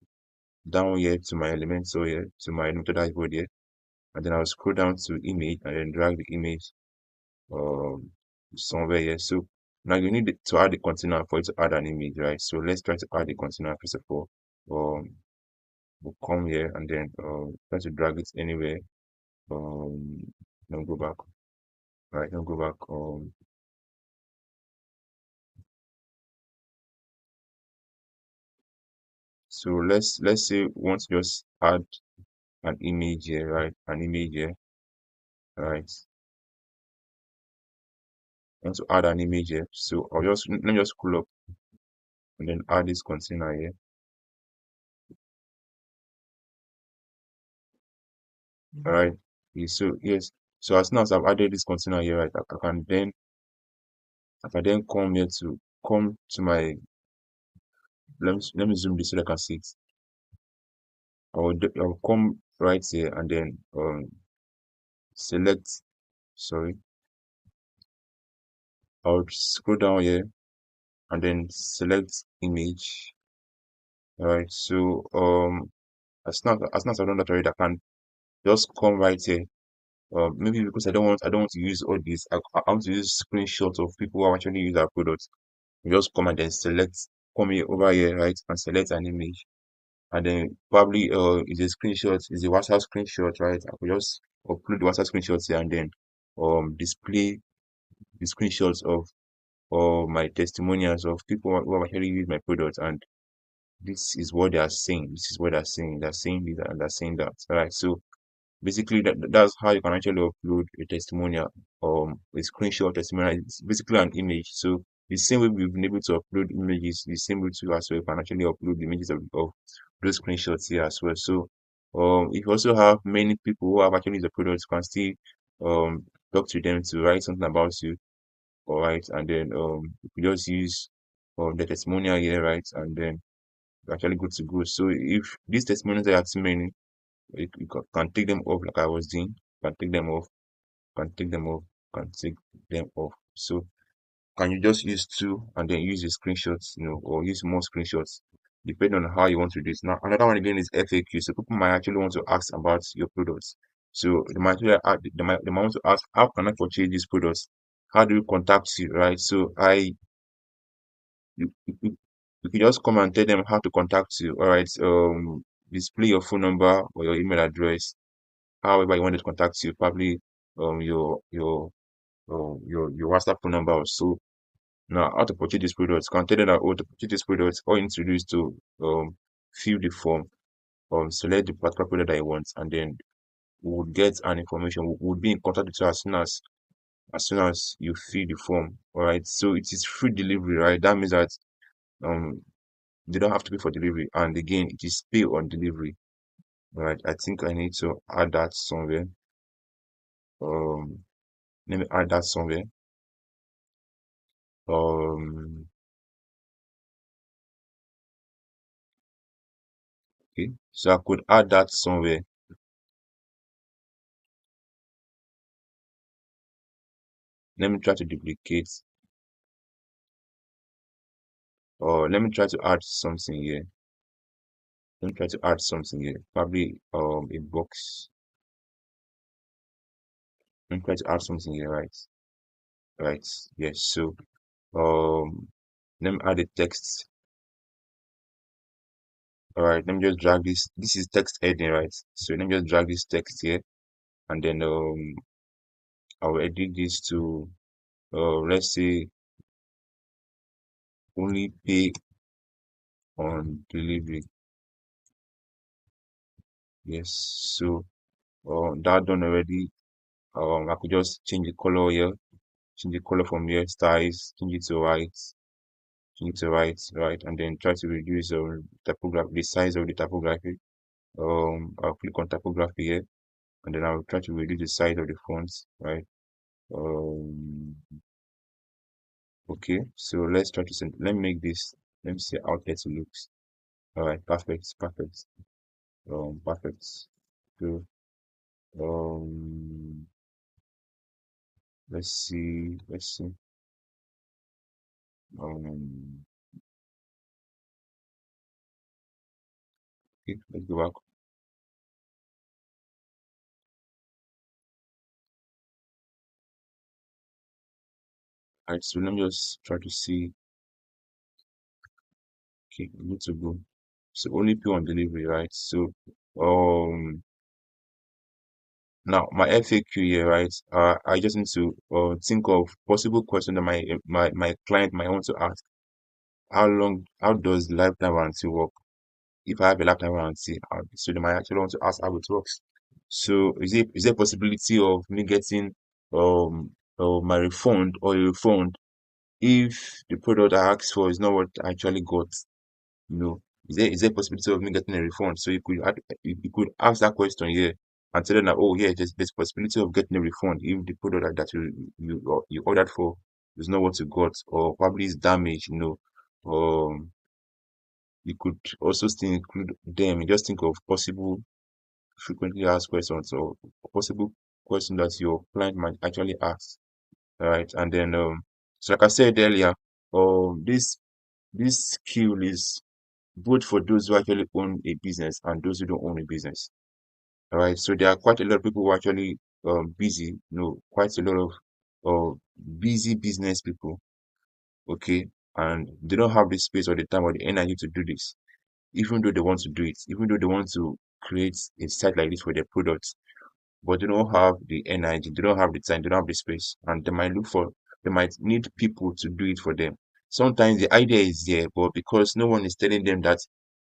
down here to my Elementor here, to my Elementor dashboard here, and then I'll scroll down to image and then drag the image um somewhere here. So now you need to add the container for it to add an image, right? So let's try to add the container first of all. We'll come here and then try to drag it anywhere. Um, then go back, right? Then go back. So let's say we want to just add an image here, right? An image here, right? I want to add an image here. So let me just scroll up and then add this container here. All right. Okay, so yes. So as soon as I've added this container here, right, I can then come to my let me zoom this so that I can see it. I'll come right here and then select, sorry, I'll scroll down here and then select image. All right, so as soon as I've done that already, I can just come right here. Maybe because I don't want to use all this. I want to use screenshots of people who have actually used our products. You just come and then come here over here, right, and select an image, and then probably is a screenshot, is a WhatsApp screenshot, right? I could just upload the WhatsApp screenshots here and then display the screenshots of my testimonials of people who have actually used my product, and this is what they are saying. This is what they're saying. They're saying this and they're saying that. All right. So basically, that's how you can actually upload a testimonial, a screenshot testimonial. It's basically an image. So the same way we've been able to upload images, the same way too as well, you can actually upload the images of those screenshots here as well. So if you also have many people who have actually used the product, you can still talk to them to write something about you. All right, and then you just use the testimonial here, right, and then you're actually good to go. So if these testimonials are too many, you can take them off like I was doing. Can take them off, can take them off, can take them off. So can you just use two and then use the screenshots, or use more screenshots, depending on how you want to do it. Now, another one again is FAQ. So people might actually want to ask about your products. So they might want to ask, how can I purchase these products? How do you contact you, right? So you can just come and tell them how to contact you. All right. Display your phone number or your email address, however you want to contact you, probably your WhatsApp phone number or so. Now, how to purchase this product? Can tell them that, to purchase this product, all you need to do is to fill the form, select the particular product that you want, and then we would get an information. We would be in contact with you as soon as you fill the form. All right. So it is free delivery, right? That means that um they don't have to pay for delivery, and again, it is pay on delivery. All right. I think I need to add that somewhere. Um, Let me add that somewhere. Um, okay. So I could add that somewhere. Let me try to duplicate, or let me try to add something here. Let me try to add something here. Probably a box. Let me try to add something here, right? Right. Yes. So let me add a text. All right. Let me just drag this. This is text heading, right? So let me just drag this text here, and then I'll edit this to let's say only pay on delivery. Yes. So that done already. I could just change the color here, change the color from here, styles, change it to white, change it to white, right, and then try to reduce typography, the size of the typography. I'll click on typography here, and then I'll try to reduce the size of the fonts, right. Um, okay, so let's try to send. Let me make this. Let me see how it looks. All right, perfect, perfect, perfect. So, um, let's see. Um, okay, let's go back. Alright, so let me just try to see. Okay, good to go. So only pay on delivery, right? So um now my FAQ here, right? I just need to think of possible question that my client might want to ask. How does the lifetime warranty work? If I have a lifetime warranty, so they might actually want to ask how it works. So is there possibility of me getting my refund or a refund if the product I asked for is not what I actually got? You know, is there possibility of me getting a refund? So you could ask that question here and tell them that, oh yeah, there's possibility of getting a refund if the product that you ordered for is not what you got, or probably is damaged. You could also still include them. Just think of possible frequently asked questions or possible question that your client might actually ask. All right. And then so like I said earlier, this skill is both for those who actually own a business and those who don't own a business. All right. So there are quite a lot of people who are actually busy, quite a lot of busy business people, okay, and they don't have the space or the time or the energy to do this, even though they want to do it, even though they want to create a site like this for their products, but they don't have the energy, they don't have the time, they don't have the space, and they might need people to do it for them. Sometimes the idea is there, but because no one is telling them that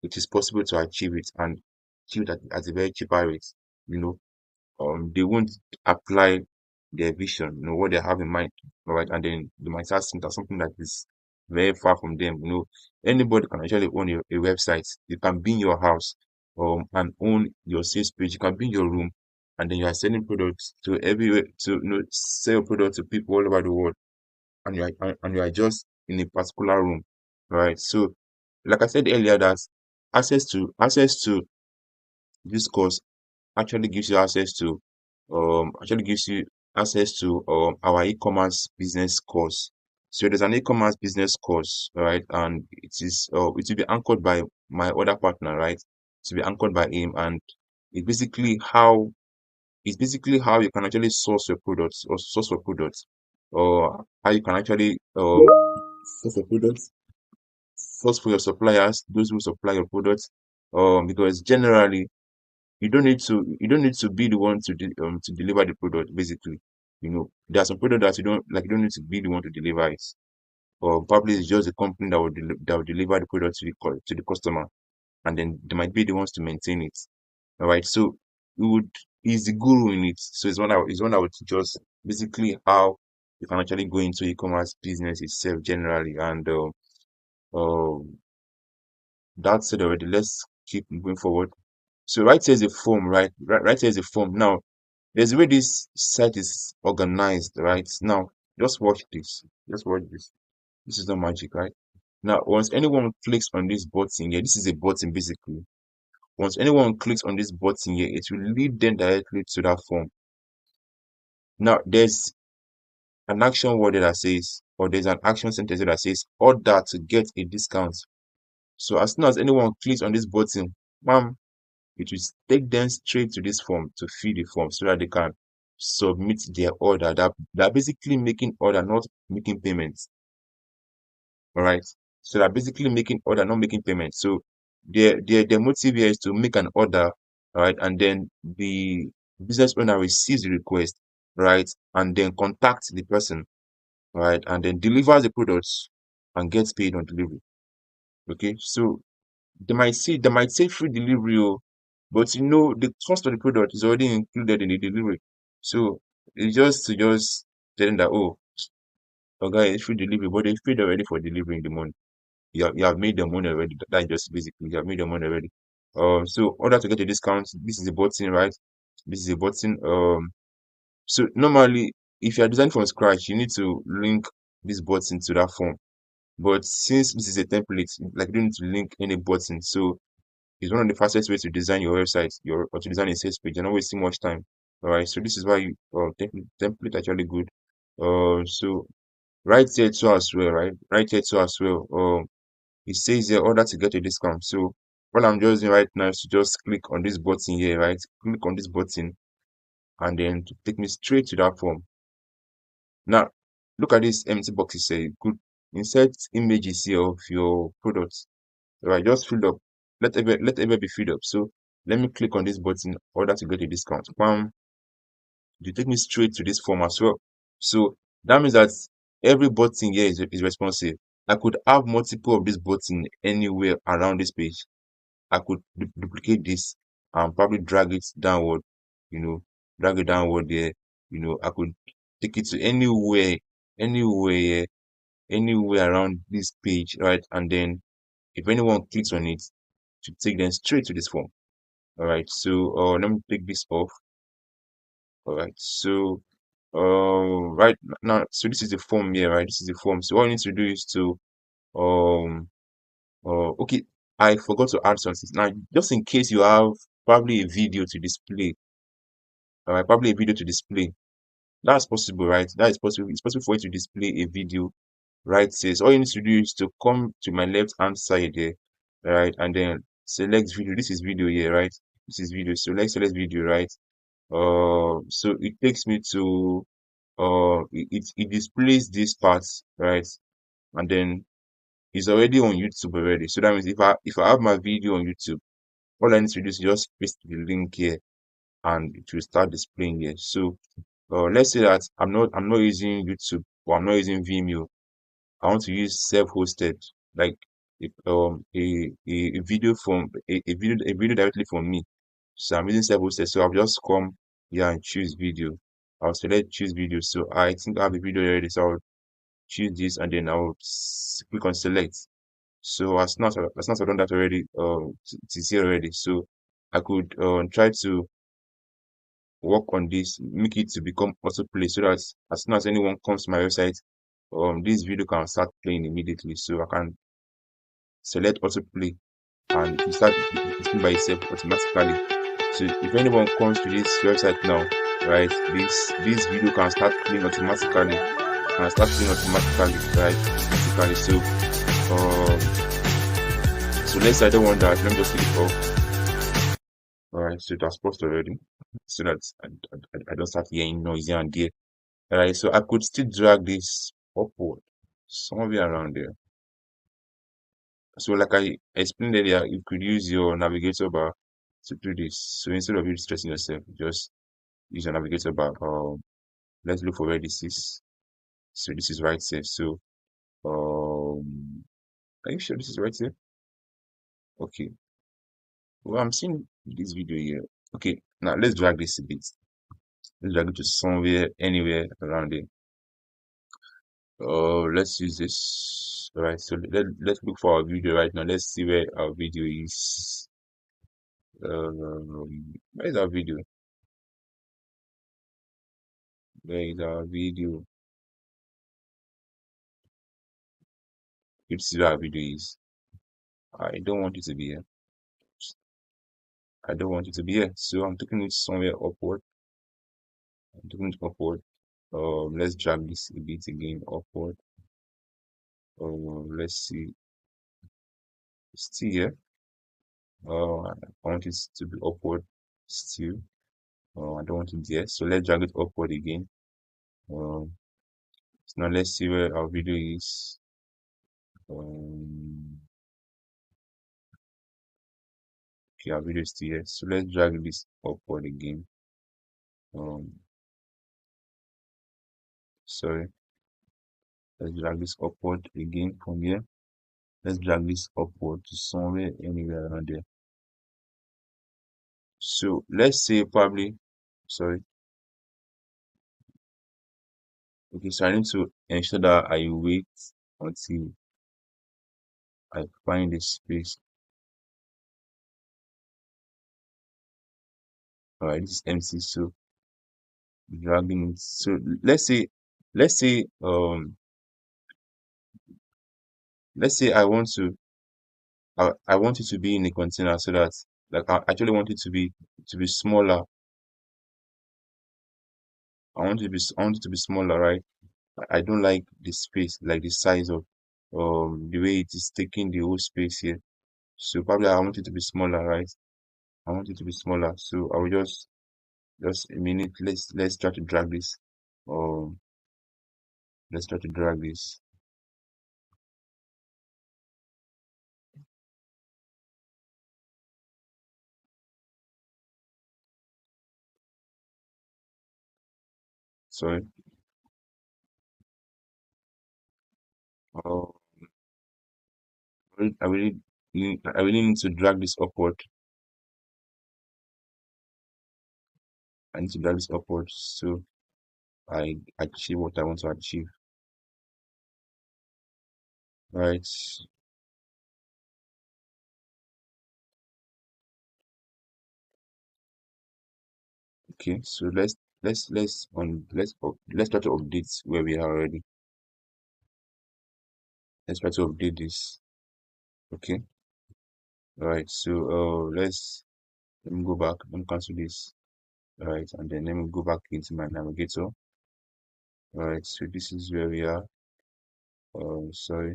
it is possible to achieve it and achieve it at a very cheaper rate, you know, they won't apply their vision, what they have in mind, all right, and then they might start seeing that something that is very far from them. Anybody can actually own a website. You can be in your house, and own your sales page. You can be in your room, and then you are selling products to everywhere to sell products to people all over the world, and you are just in a particular room, right? So, like I said earlier, that access to this course actually gives you access to actually gives you access to our e-commerce business course. So there's an e-commerce business course, right? And it will be anchored by my other partner, right? To be anchored by him, and it's basically how you can actually source your products or source your products, or how you can actually source your products, source for your suppliers, those who supply your products. Because generally you don't need to be the one to deliver the product. Basically, there are some product that you don't need to be the one to deliver it, or probably it's just the company that will deliver the product to the customer, and then they might be the ones to maintain it. All right, so you would he's the guru in it. So it's one that would teach us basically how you can actually go into e-commerce business itself generally. And that said already, let's keep moving forward. So right here is a form, right? Right here is a form. Now, there's a way this site is organized, right? Now, just watch this. Just watch this. This is not magic, right? Now, once anyone clicks on this button here, this is a button basically. Once anyone clicks on this button here, it will lead them directly to that form. Now, there's an action word that says, or there's an action sentence that says, order to get a discount. So as soon as anyone clicks on this button, bam, it will take them straight to this form to fill the form so that they can submit their order. They're basically making order, not making payments. All right. So they're basically making order, not making payments. So their motive here is to make an order, all right, and then the business owner receives the request, right, and then contacts the person, right, and then delivers the products and gets paid on delivery. Okay. So they might say free delivery, but the cost of the product is already included in the delivery. So it's just to just tell them that, oh, okay, it's free delivery, but they've paid already for delivering the money. You have made the money already. That's just basically you have made the money already. So in order to get a discount, this is a button, right? This is a button. So normally, if you are designing from scratch, you need to link this button to that form. But since this is a template, like you don't need to link any button, so it's one of the fastest ways to design your website, or to design a sales page, and not wasting much time. All right, so this is why template actually good. So right here too as well, right? Right here too as well. It says here order to get a discount. So what I'm just doing right now is to just click on this button here, right? Click on this button, and then to take me straight to that form. Now, look at this empty box. It says good. Insert images here of your products. Right, just fill up. Let every be filled up. So let me click on this button order to get a discount. Bam, you take me straight to this form as well. So that means that every button here is responsive. I could have multiple of this button anywhere around this page. I could duplicate this and probably drag it downward, you know, drag it downward there. I could take it to anywhere, anywhere around this page, right? And then if anyone clicks on it, to take them straight to this form. All right. So let me take this off. All right. So right now, so this is the form here, right? This is the form. So all you need to do is to okay. I forgot to add something. Now, just in case you have probably a video to display, probably a video to display, that's possible, right? That is possible. It's possible for you to display a video, right? Says all you need to do is to come to my left hand side there, right? And then select video. This is video here, right? This is video. So let's select video, right? So it takes me to it displays this part, right? And then it's already on YouTube already. So that means if I have my video on YouTube, all I need to do is just paste the link here and it will start displaying here. So let's say that I'm not using YouTube or I'm not using Vimeo. I want to use self-hosted, like a video from a video directly from me. So I'm using self-hosted. So I'll just come here and choose video. I'll select choose video. So I think I have a video already. So I'll choose this and then click on select. So as soon as I've done that already, it is here already. So I could try to work on this, make it to become autoplay so that as soon as anyone comes to my website, this video can start playing immediately. So I can select autoplay and it will start repeating by itself automatically. So if anyone comes to this website now, right, this video can start playing automatically, right, automatically. So let's say I don't want that. Let me just click off. All right, so it has paused already, so that I don't start hearing noise here and there. All right, so I could still drag this upward somewhere around there. So like I explained earlier, you could use your navigator bar to do this. So instead of you stressing yourself, just use your navigator bar. Let's look for where this is. So this is right here. So are you sure this is right here? Okay. Well, I'm seeing this video here. Okay, now let's drag this a bit. Let's drag it to somewhere, anywhere around there. Let's use this. All right, so let's look for our video right now. Let's see where our video is. Where is our video? Where is our video? You see where our video is. I don't want it to be here. I don't want it to be here. So I'm taking it somewhere upward. I'm taking it upward. Let's drag this a bit again upward. Let's see. Still here. I want it to be upward still. I don't want it there. So let's drag it upward again. Um, so now let's see where our video is. Um, okay, our video is still here. So let's drag this upward again. Um, sorry. Let's drag this upward again from here. Let's drag this upward to somewhere anywhere around there. So let's say probably, sorry. Okay, so I need to ensure that I wait until I find the space. Alright, this is empty, so dragging it. So let's say let's say I want it to be in a container so that like I actually want it to be smaller. I want it to be smaller, right? I don't like the space, like the size of the way it is taking the whole space here. So probably I want it to be smaller, right? I want it to be smaller. So I will just a minute. Let's try to drag this. Um, let's try to drag this. Sorry. Uh, I really need to drag this upward. I need to drag this upward so I achieve what I want to achieve. Right. Okay. So let's try to update where we are already. Let's try to update this. Okay. All right, so let me go back. Let me cancel this. All right, and then let me go back into my navigator. All right, so this is where we are. Sorry,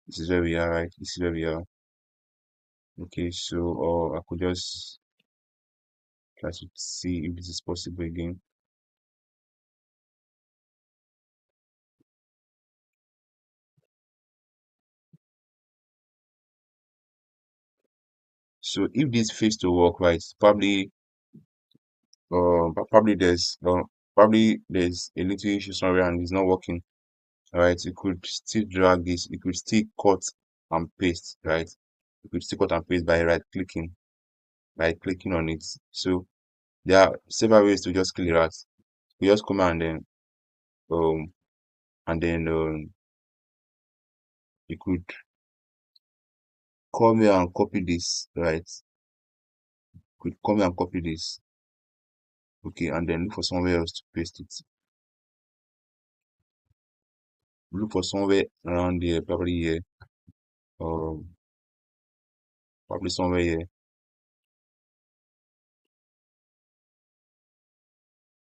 this is where we are. Right, this is where we are. Okay, so I could just try to see if this is possible again. So if this fails to work, right, probably there's a little issue somewhere and it's not working. All right, you could still drag this. You could still cut and paste, right? You could still cut and paste by right clicking on it. So there are several ways to just clear out. You just come um and then you could come here and copy this, right? You could come here and copy this, okay, and then look for somewhere else to paste it. Look for somewhere around here, probably here, um, probably somewhere here,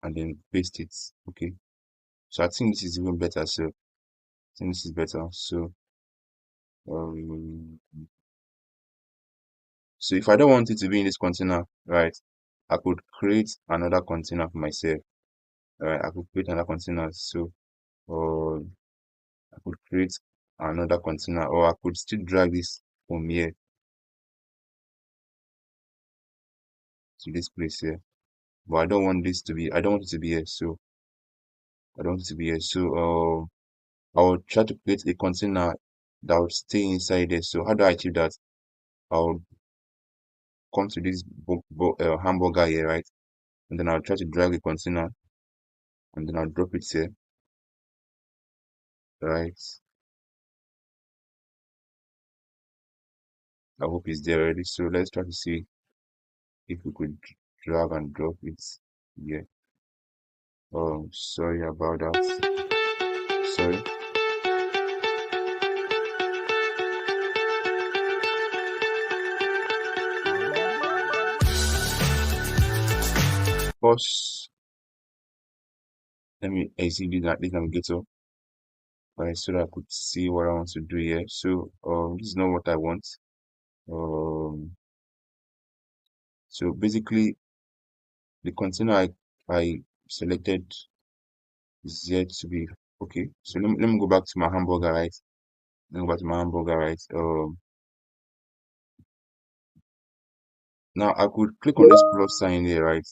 and then paste it, okay. So I think this is even better. So I think this is better. Um, so if I don't want it to be in this container, right, I could create another container for myself. Right, I could create another container. So or I could create another container, or I could still drag this from here to this place here. But I don't want it to be here. So I don't want it to be here. So I will try to create a container that will stay inside there. So how do I achieve that? I'll come to this hamburger here, right? And then I'll try to drag a container and then I'll drop it here, right? I hope it's there already. So let's try to see if we could drag and drop it here. Oh, sorry about that. Sorry. First, let me exit this navigator, right, so that I could see what I want to do here. So, this is not what I want. Um, so basically, the container I selected is yet to be okay. So let me go back to my hamburger, right? Let me go back to my hamburger, right? Now I could click on this plus sign here, right?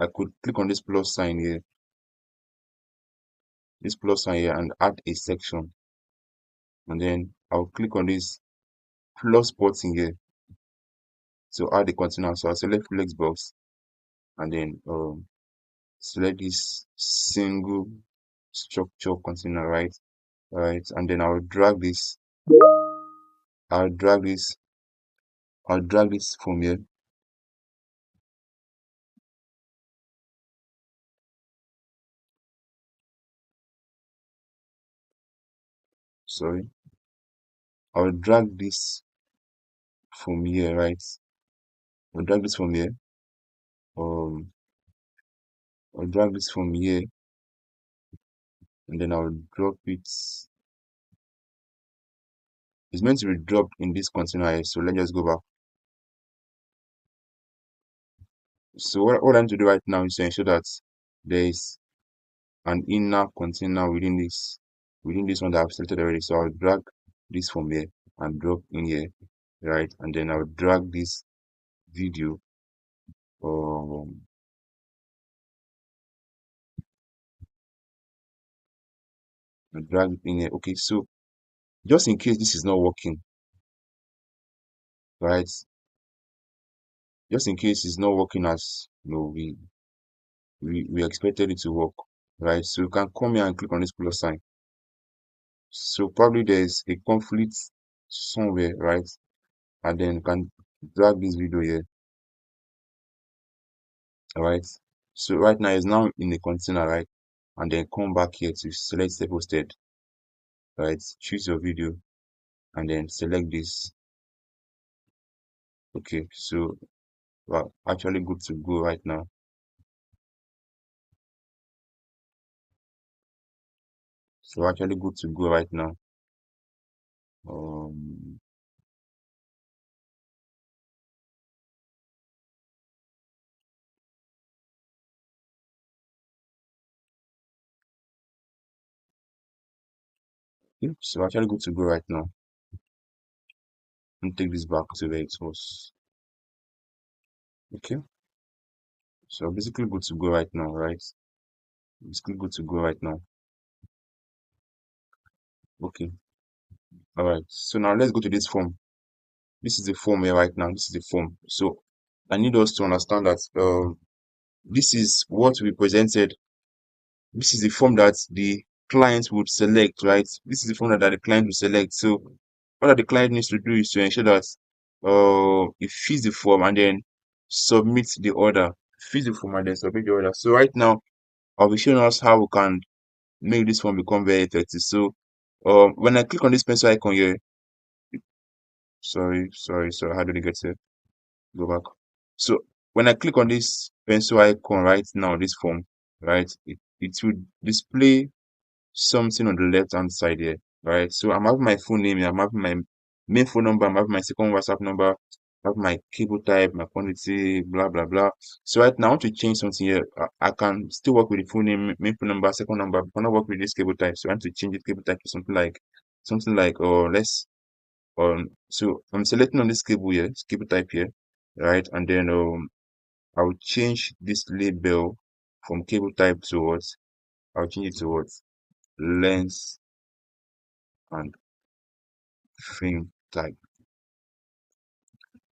I could click on this plus sign here, and add a section, and then I'll click on this plus button here to add the container. So I'll select Flexbox, and then select this single structure container, right? Right, and then I'll drag this, I'll drag this from here. Sorry, I'll drag this from here, right? I'll drag this from here. Um, I'll drag this from here, and then I'll drop it. It's meant to be dropped in this container here, so let's just go back. So what I need to do right now is to ensure that there is an inner container within this one that I've selected already. So I'll drag this from here and drop in here, right? And then I'll drag this video um and drag it in here. Okay, so just in case this is not working, right? Just in case it's not working as we expected it to work, right? So you can come here and click on this plus sign. So probably there's a conflict somewhere, right? And then you can drag this video here, all right? So right now it's now in the container, right? And then come back here to select step hosted, right? Choose your video and then select this, Okay, so we're actually good to go right now. So we're actually good to go right now. Um, yeah, so we're actually good to go right now. Let me take this back to where it was. Okay, so basically good to go right now, right? Basically good to go right now. Okay, all right. So now let's go to this form. This is the form here right now. This is the form. So I need us to understand that this is what we presented. This is the form that the client would select, right? This is the form that the client will select. So what that the client needs to do is to ensure that he fills the form and then submit the order. Fills the form and then submit the order. So right now I'll be showing us how we can make this form become very effective. So when I click on this pencil icon here, sorry, how did it get here? Go back. So when I click on this pencil icon right now, this form, right, it will display something on the left hand side here, right? So I'm having my full name here, I'm having my main phone number, I'm having my second WhatsApp number, I have my cable type, my quantity, blah blah blah. So right now I want to change something here. I can still work with the full name, main phone number, second number, but I cannot work with this cable type. So I want to change the cable type to something like let's so I'm selecting on this cable here, this cable type here, right? And then I'll change this label from cable type to what? I'll change it to what? Lens and frame type.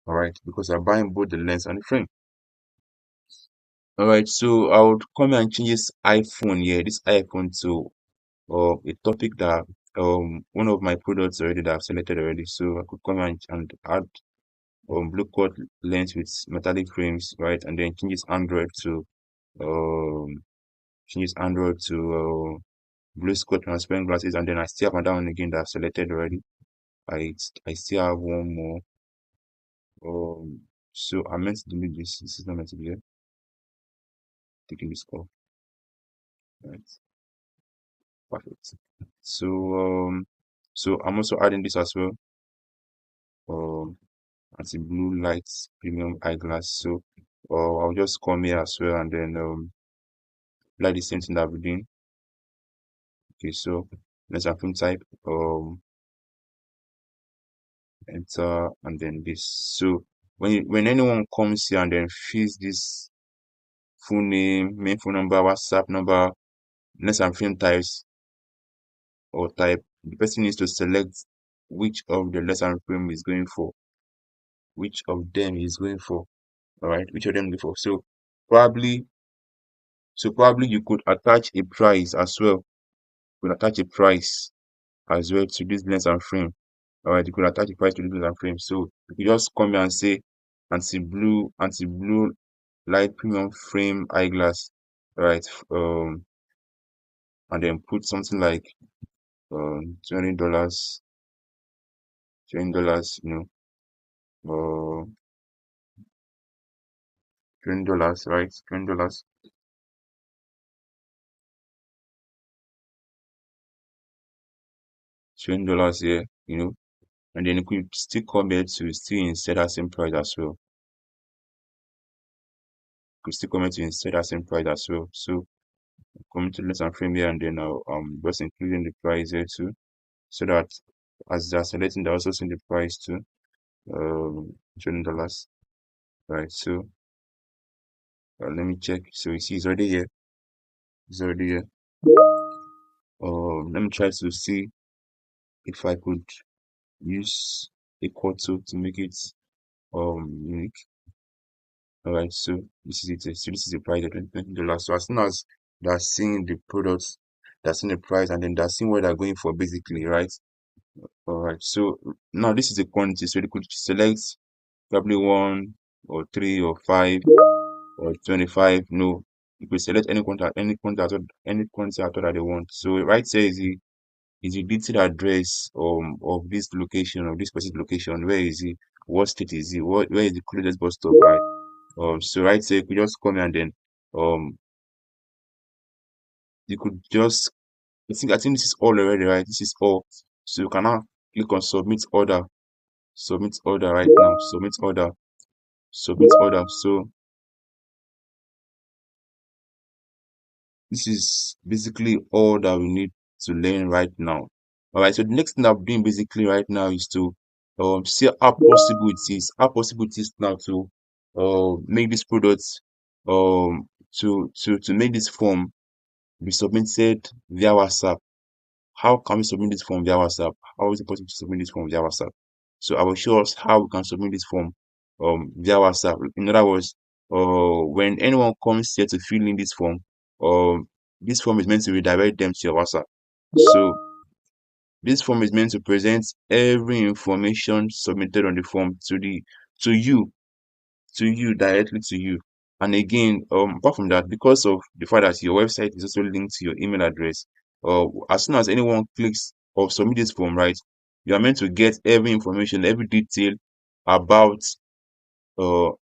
All right, because I'm buying both the lens and the frame. All right, so I would come here and change this iPhone here, this iPhone to a topic that one of my products already that I've selected already. So I could come here and add blue cord lens with metallic frames, right? And then um changes Android to blue square transparent glasses, and then I still have another one again that I've selected already. I still have one more. So I meant to delete this. This is not meant to be here. Taking this off. Right. Perfect. So so I'm also adding this as well. Um anti blue lights premium eyeglass. So I'll just come here as well and then apply the same thing that we're doing. Okay, so let's have film type. Enter and then this. So when anyone comes here and then fills this full name, main phone number, WhatsApp number, next and film types or type, the person needs to select which of the lesson frame is going for, which of them is going for, all right, which of them go for. Probably, probably you could attach a price as well. You could attach a price as well to this lens and frame. All right, you could attach a price to this lens and frame. So you just come here and say anti blue light premium frame eyeglass, right? And then put something like $20, $20, uh, $20, right? $20 here, and then you could still come here to still insert that same price as well. You could still come here to insert that same price as well. So coming to less and frame here, and then I'll just including the price here too, so that as they're selecting, they're also seeing the price too. $20, right? So let me check. So you see, it's already here. It's already here. Let me try to see if I could use a quarter to make it unique. All right, so this is it. So this is the price of $20. So as soon as they're seeing the products, they're seeing the price, and then they're seeing what they're going for, basically, right? All right. So now this is the quantity. So they could select probably one or three or five or 25. No, you could select any quantity at all that they want. So right here is the detailed address of this location, of this specific location. Where is it? what state is it, where is the closest bus stop, right? So right, so you could just come here and then um you could just I think this is all already, right? This is all. So you can now click on submit order right now, submit order. So this is basically all that we need to learn right now. All right, so the next thing I'm doing basically right now is to see how possible it is now to make this product to make this form be submitted via WhatsApp. How can we submit this form via WhatsApp? How is it possible to submit this form via WhatsApp? So I will show us how we can submit this form via WhatsApp. In other words, when anyone comes here to fill in this form is meant to redirect them to your WhatsApp. So this form is meant to present every information submitted on the form to you directly to you. And again, apart from that, because of the fact that your website is also linked to your email address, as soon as anyone clicks or submit this form, right, you are meant to get every information, every detail about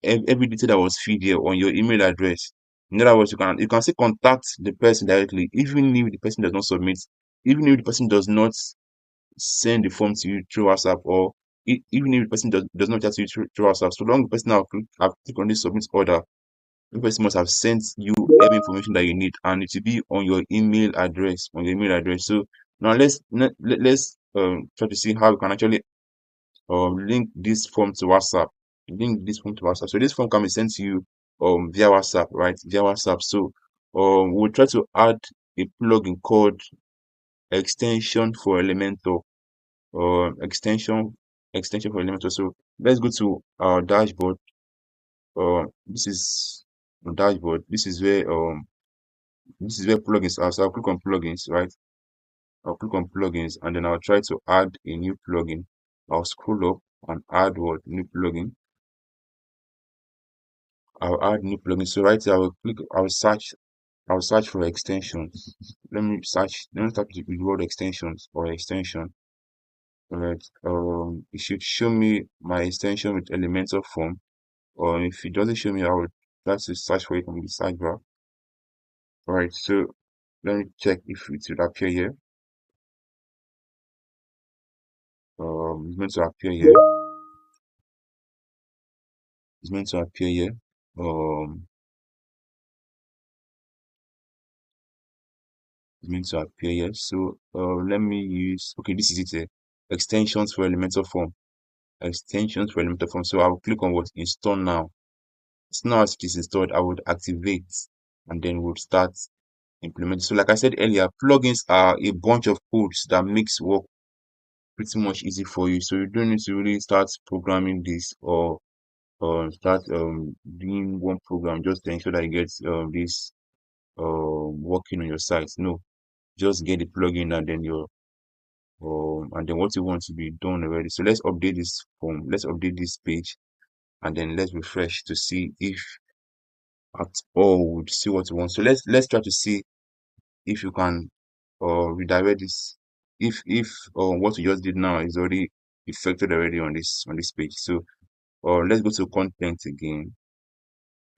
every detail that was fed here on your email address. In other words, you can still contact the person directly, even if the person does not submit, even if the person does not send the form to you through WhatsApp, or even if the person does not chat to you through WhatsApp. So long the person have clicked on this submit order, the person must have sent you every information that you need, and it will be on your email address. So now let's try to see how we can actually link this form to WhatsApp. So this form can be sent to you via WhatsApp, right? Via WhatsApp. So we'll try to add a plugin called extension for Elementor, extension for Elementor. So let's go to our dashboard. This is dashboard. This is where plugins are. So I'll click on plugins, right? I'll click on plugins, and then I'll try to add a new plugin. I'll scroll up and add what new plugin. I'll add new plugin. So right here, I'll search for extensions. Let me start with the word extensions or extension. Alright. It should show me my extension with Elementor form. Or if it doesn't show me, I would try to search for it on the sidebar. Alright, so let me check if it will appear here. It's meant to appear here. It's meant to appear here. Um, it's meant to appear here. So let me use. Okay, this is it. Extensions for Elementor form. Extensions for Elementor form. So I will click on what install now. As soon as it is installed, I would activate, and then we'll start implementing. So like I said earlier, plugins are a bunch of codes that makes work pretty much easy for you. So you don't need to really start programming this, or start doing one program just to ensure that you get this working on your site. No, just get the plugin, and then what you want to be done already. So let's update this form. Let's update this page, and then let's refresh to see if at all we see what we want. So let's try to see if you can redirect this, if what you just did now is already effected already on this page. So let's go to content again.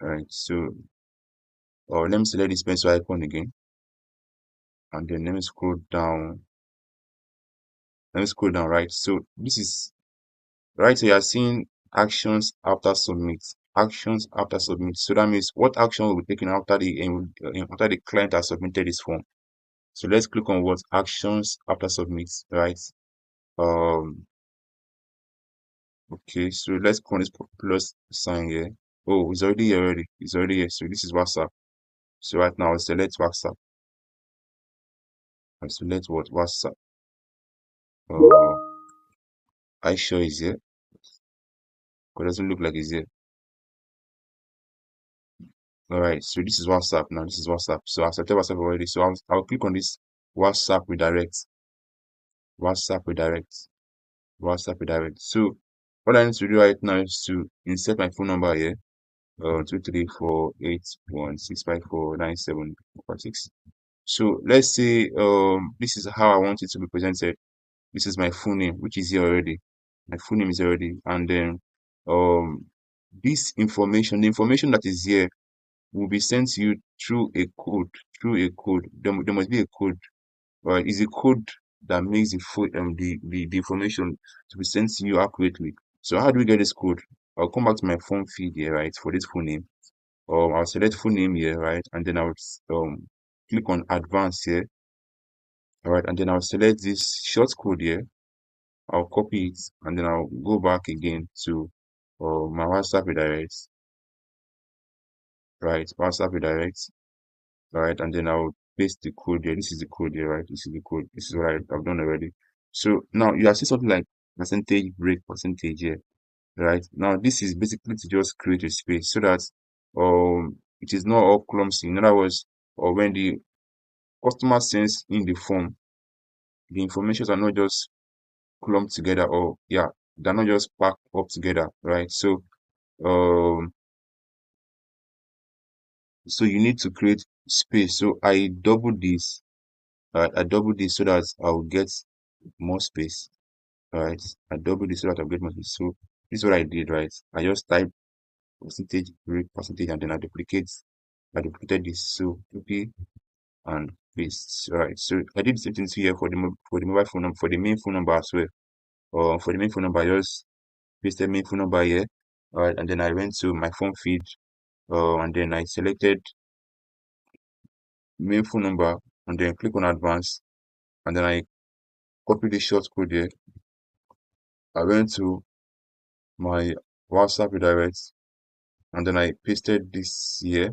All right, so let me select this pencil icon again, and then let me scroll down. Right, so this is right, so you are seeing actions after submit. So that means what action will be taken after the client has submitted this form. So let's click on what actions after submit, right? um okay, so let's call this plus sign here. Oh, it's already here. So this is WhatsApp. So right now I'll select WhatsApp. I select what WhatsApp. I sure is here, but it doesn't look like it's here. All right, so this is WhatsApp now. This is WhatsApp. So I selected WhatsApp already. So I'll click on this WhatsApp redirect. WhatsApp redirect. WhatsApp redirect. So what I need to do right now is to insert my phone number here. 2348165497456. So let's say this is how I want it to be presented. This is my full name, which is here already. My full name is already, and then um this information, the information that is here will be sent to you through a code, there must be a code, right? Is a code that makes the information to be sent to you accurately. So how do we get this code? I'll come back to my phone feed here, right, for this full name. I'll select full name here, right, and then I'll click on advanced here, all right, and then I'll select this short code here. I'll copy it, and then I'll go back again to my WhatsApp redirect, right, WhatsApp redirect, right, and then I'll paste the code here. This is the code here, right? This is the code. This is what I've done already. So now you are seeing something like percentage break percentage here, right? Now this is basically to just create a space so that it is not all clumsy. In other words, or when the customer sends in the form, the informations are not just clumped together, or yeah, they're not just packed up together, right? Um so you need to create space. So I double this so that I'll get more space. Right, I double this so that I'll get more space. So this is what I did, right? I just type percentage break percentage, and then I duplicated this. So copy and paste. Right. So I did the same thing here for for the mobile phone number, for the main phone number as well. For the main phone number, I just pasted main phone number here. Alright, and then I went to my phone feed, and then I selected main phone number, and then click on advanced, and then I copy the short code here. I went to my WhatsApp redirect, and then I pasted this here.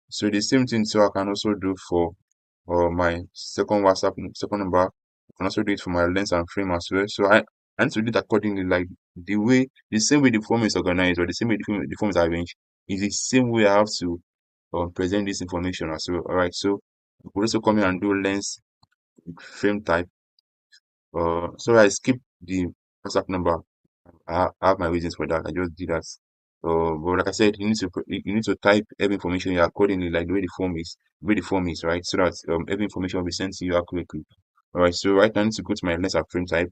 So the same thing, so I can also do for my second number. I can also do it for my lens and frame as well. So I need to do it accordingly, like the same way the form is organized, or the same way the form is arranged, is the same way I have to present this information as well. All right, so I could also come here and do lens frame type. So I skip the WhatsApp number. I have my reasons for that. I just did that. But like I said, you need to type every information here accordingly, like the way the form is, right? So that every information will be sent to you accurately. All right. So right now I need to go to my lesser frame type,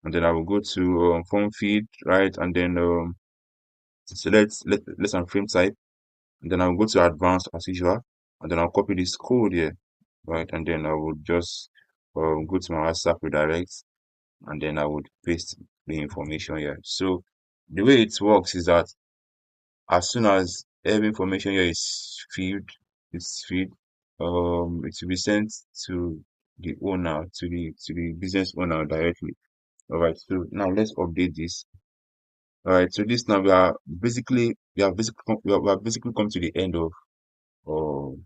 and then I will go to form feed, right, and then select lesser frame type, and then I'll go to advanced as usual, and then I'll copy this code here, right, and then I will just go to my WhatsApp redirect, and then I would paste the information here. So the way it works is that as soon as every information here is filled, it will be sent to the owner, to the business owner directly. All right. So now let's update this. All right. So this now we have basically come to the end of um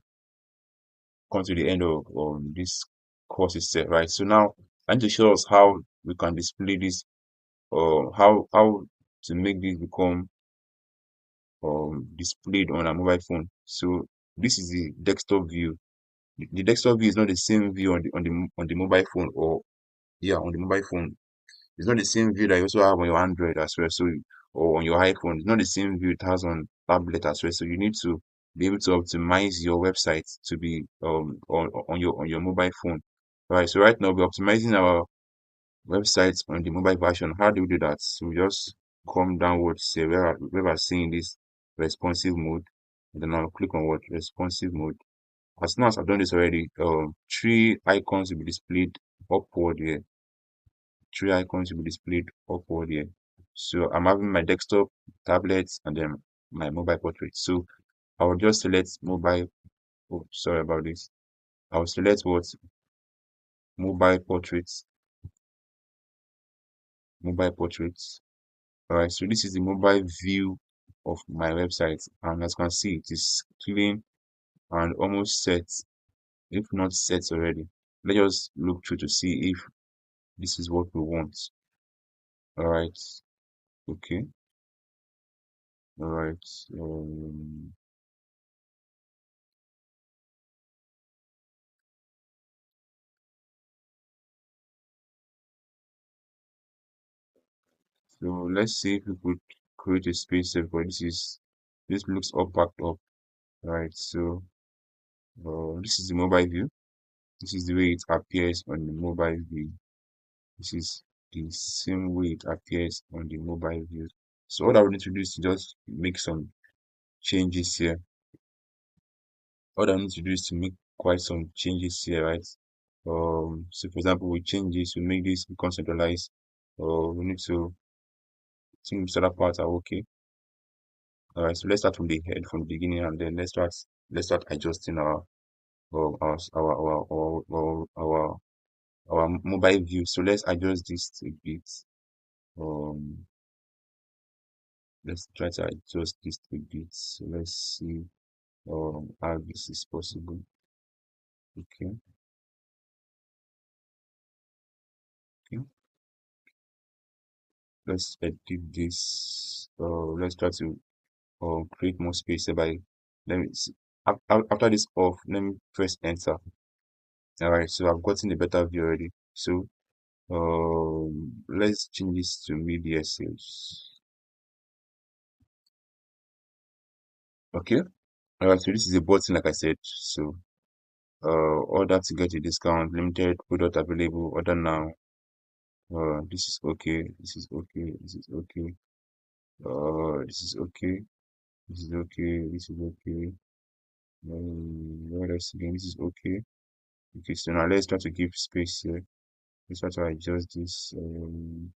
this course itself, right? So now I need to show us how we can display this, or how to make this become displayed on a mobile phone. So this is the desktop view. The desktop view is not the same view on the mobile phone, or yeah, on the mobile phone. It's not the same view that you also have on your Android as well. So or on your iPhone, it's not the same view it has on tablet as well. So you need to be able to optimize your website to be on your mobile phone. All right. So right now we're optimizing our websites on the mobile version. How do we do that? So we just come downwards here where we're seeing this responsive mode. And then I'll click on what responsive mode. As soon as I've done this already, three icons will be displayed upward here. Three icons will be displayed upward here. So I'm having my desktop, tablets, and then my mobile portrait. So I will just select mobile. Oh, sorry about this. I'll select what mobile portraits, mobile portraits. All right, so this is the mobile view of my website, and as you can see, it is clean and almost set, if not set already. Let's just look through to see if this is what we want. All right, okay, all right. So let's see if we could create a space here, but this looks all packed up. All right, so this is the mobile view. This is the way it appears on the mobile view. This is the same way it appears on the mobile view. So all I would need to do is to just make some changes here. All I need to do is to make quite some changes here, right? So for example, we change this, we make this become centralized, or we need to think this other parts are okay. All right, so let's start from the head from the beginning, and then let's start adjusting our our mobile view. So let's adjust this a bit. Um, let's try to adjust this a bit. So let's see how this is possible. Okay, okay. Let's edit this. Let's try to create more space by let me see. After this off, let me press enter. All right, so I've gotten a better view already. So let's change this to media sales. Okay. All right, so this is a button, like I said. So order to get a discount, limited product available, order now. This is okay. This is okay. This is okay. This is okay. This is okay. This is okay. What else again? This is okay. Okay, so now let's try to give space here. Let's try to adjust this. Um,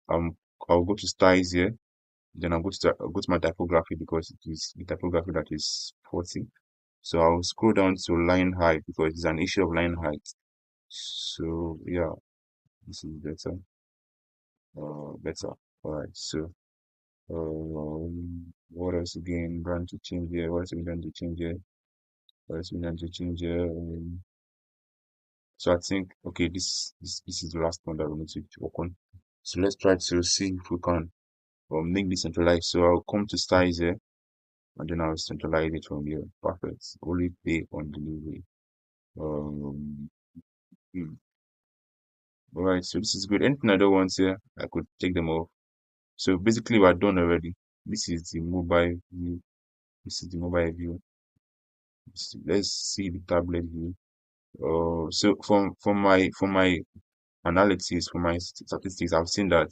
I'll go to styles here. Then I'll go to my typography because it is the typography that is 40. So I'll scroll down to line height because it's an issue of line height. So yeah, this is better. Better. All right. So what else again? Brand to change here. What else we done to change here? What else we done to change here? So I think okay, this is the last one that we need to work on. So let's try to see if we can make this centralized. So I'll come to styles here and then I'll centralize it from here. Perfect. Only pay on delivery. Um, hmm. All right, so this is good. Anything I don't want here, I could take them off. So basically, we're done already. This is the mobile view. This is the mobile view. Let's see the tablet view. So from my analysis, from my statistics, I've seen that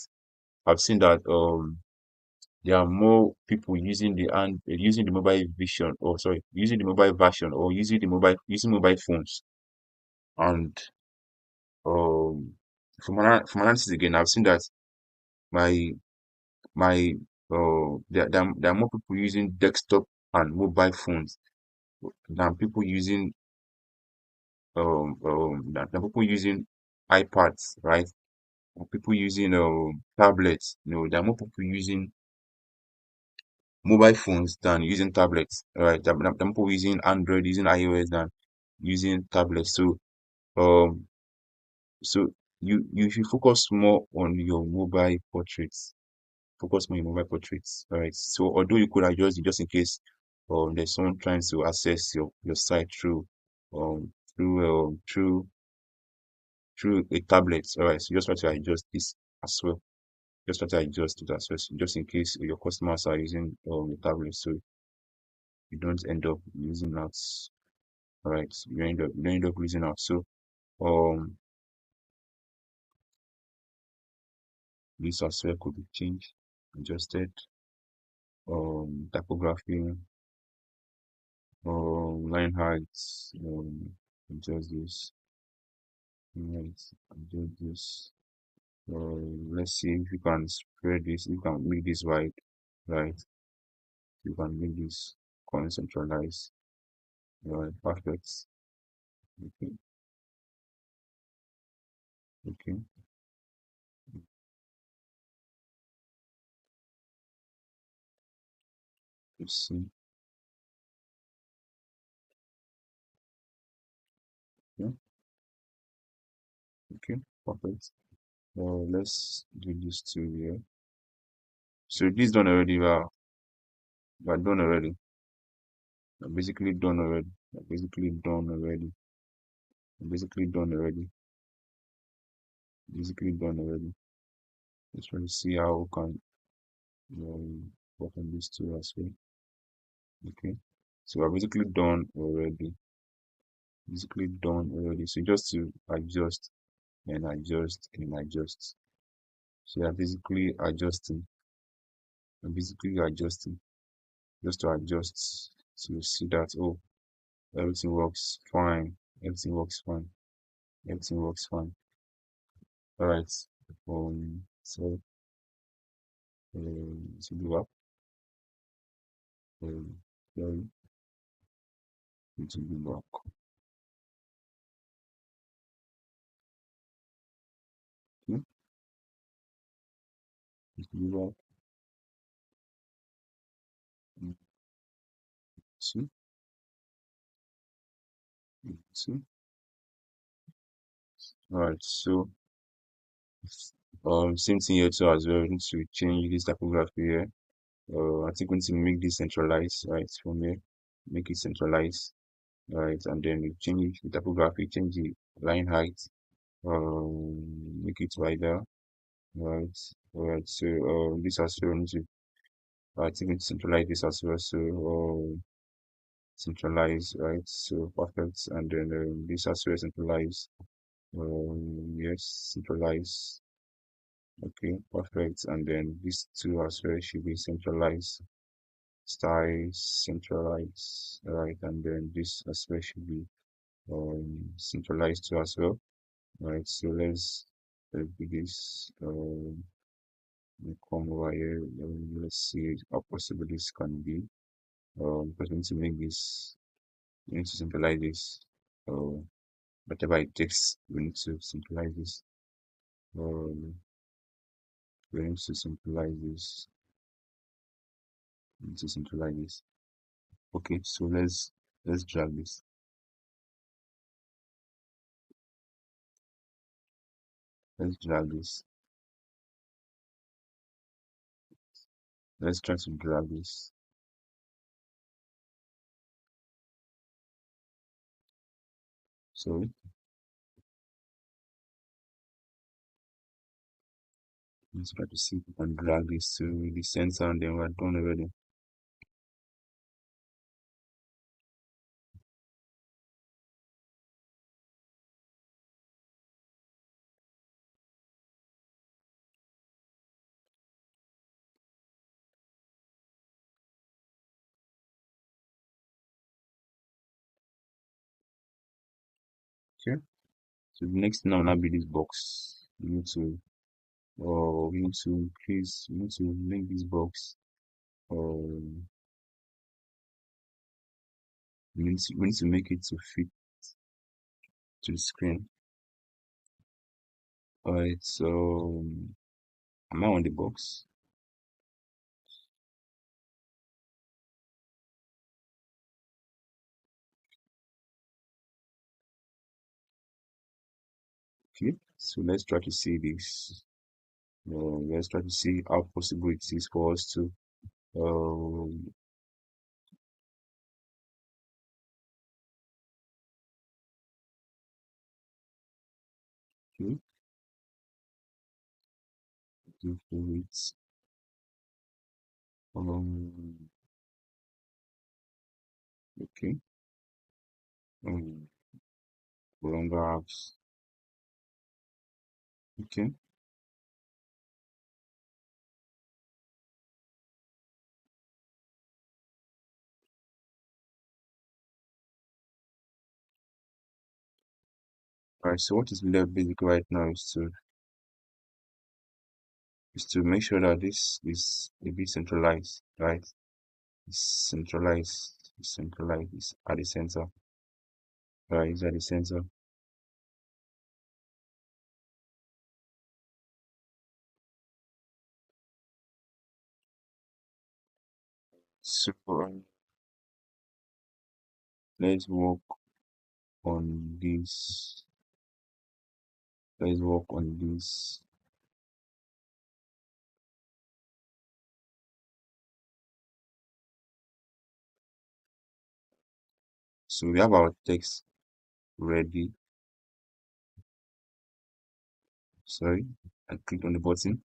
there are more people using using the mobile vision, or sorry, using the mobile version, or using mobile phones. And from analysis again, I've seen that my my there are more people using desktop and mobile phones than people using than people using iPads, right? Or people using tablets. There are more people using mobile phones than using tablets, right? There are people using Android, using iOS than using tablets. Um, so you should focus more on your mobile portraits. Focus more on your mobile portraits. All right. So although you could adjust it just in case there's someone trying to access your site through a tablet. All right. So just try to adjust this as well. Just try to adjust it as well, so just in case your customers are using a tablet, so you don't end up using out. All right. So you don't end up losing out. So um this as well could be changed, adjusted. Typography, line heights, adjust this, right, adjust this. Let's see if you can spread this, you can make this wide, right? You can make this concentralize, right? Perfect. Okay, okay, let's see. Yeah, okay, perfect. Let's do this too here. So this done already, we're done already. We're basically done already. We're basically done already. We're basically done already. Basically done already. Just trying to see how we can work on this too as well. Okay. So we're basically done already. Basically done already. So just to adjust and adjust and adjust. So you're basically adjusting. and basically adjusting, just to adjust to see that, oh, everything works fine, everything works fine, everything works fine. All right. So to do up, um, sorry, to do up, okay, to do up, two, two. All right. So same thing here too as well. We need to change this typography here. I think we need to make this centralized, right? From here, make it centralized, right? And then we change the typography, change the line height, make it wider, right? All right. So this as well, we need to, I think we need to centralize this as well. So centralize, right? So perfect. And then this as well centralize. Yes, centralize. Okay, perfect. And then these two as well should be centralized. Style centralized, right? And then this as well should be centralized too as well, right? So let's do this. Come over here. Let's see how possible this can be. Because we need to make this, we need to centralize this. Uh, Whatever it takes, we need to centralize this. Um, we need to centralize this. We need to centralize this. Okay, so let's drag this. Let's drag this. Let's try to drag this. So let's try to see if we can drag this to the center and then we're done already. Okay. So the next thing now will not be this box. We need to increase, we need to make this box. Um, we need to make it to fit to the screen. Alright, so am I on the box? Okay, so let's try to see this. Let's try to see how possible it is for us to um, okay, do for it. Um, okay, um, longer apps. Okay, alright. So what is left basically right now is to make sure that this is a bit centralized, right? It's centralized, it's at the center, right? It's at the center. So let's work on this. Let's work on this. So we have our text ready. Sorry, I clicked on the button.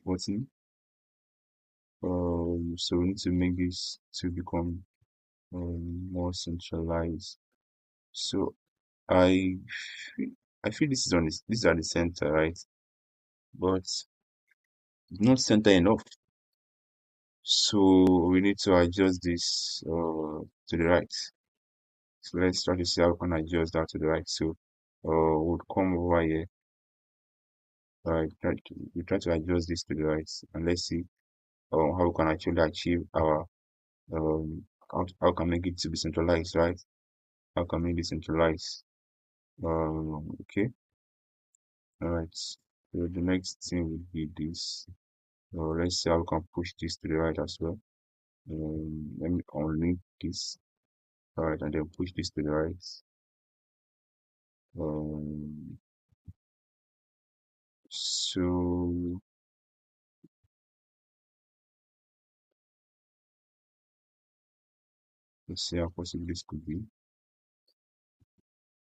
Button. So we need to make this to become more centralized. So I I feel this is at the center, right? But it's not center enough. So we need to adjust this to the right. So let's try to see how we can adjust that to the right. So we'll come over here. We try to adjust this to the right, and let's see how we can actually achieve our how can make it to be centralized, right? How can make it centralized? Okay, all right. So the next thing would be this. Let's see how we can push this to the right as well. Let me unlink this. All right, and then push this to the right. Um, so let's see how possible this could be.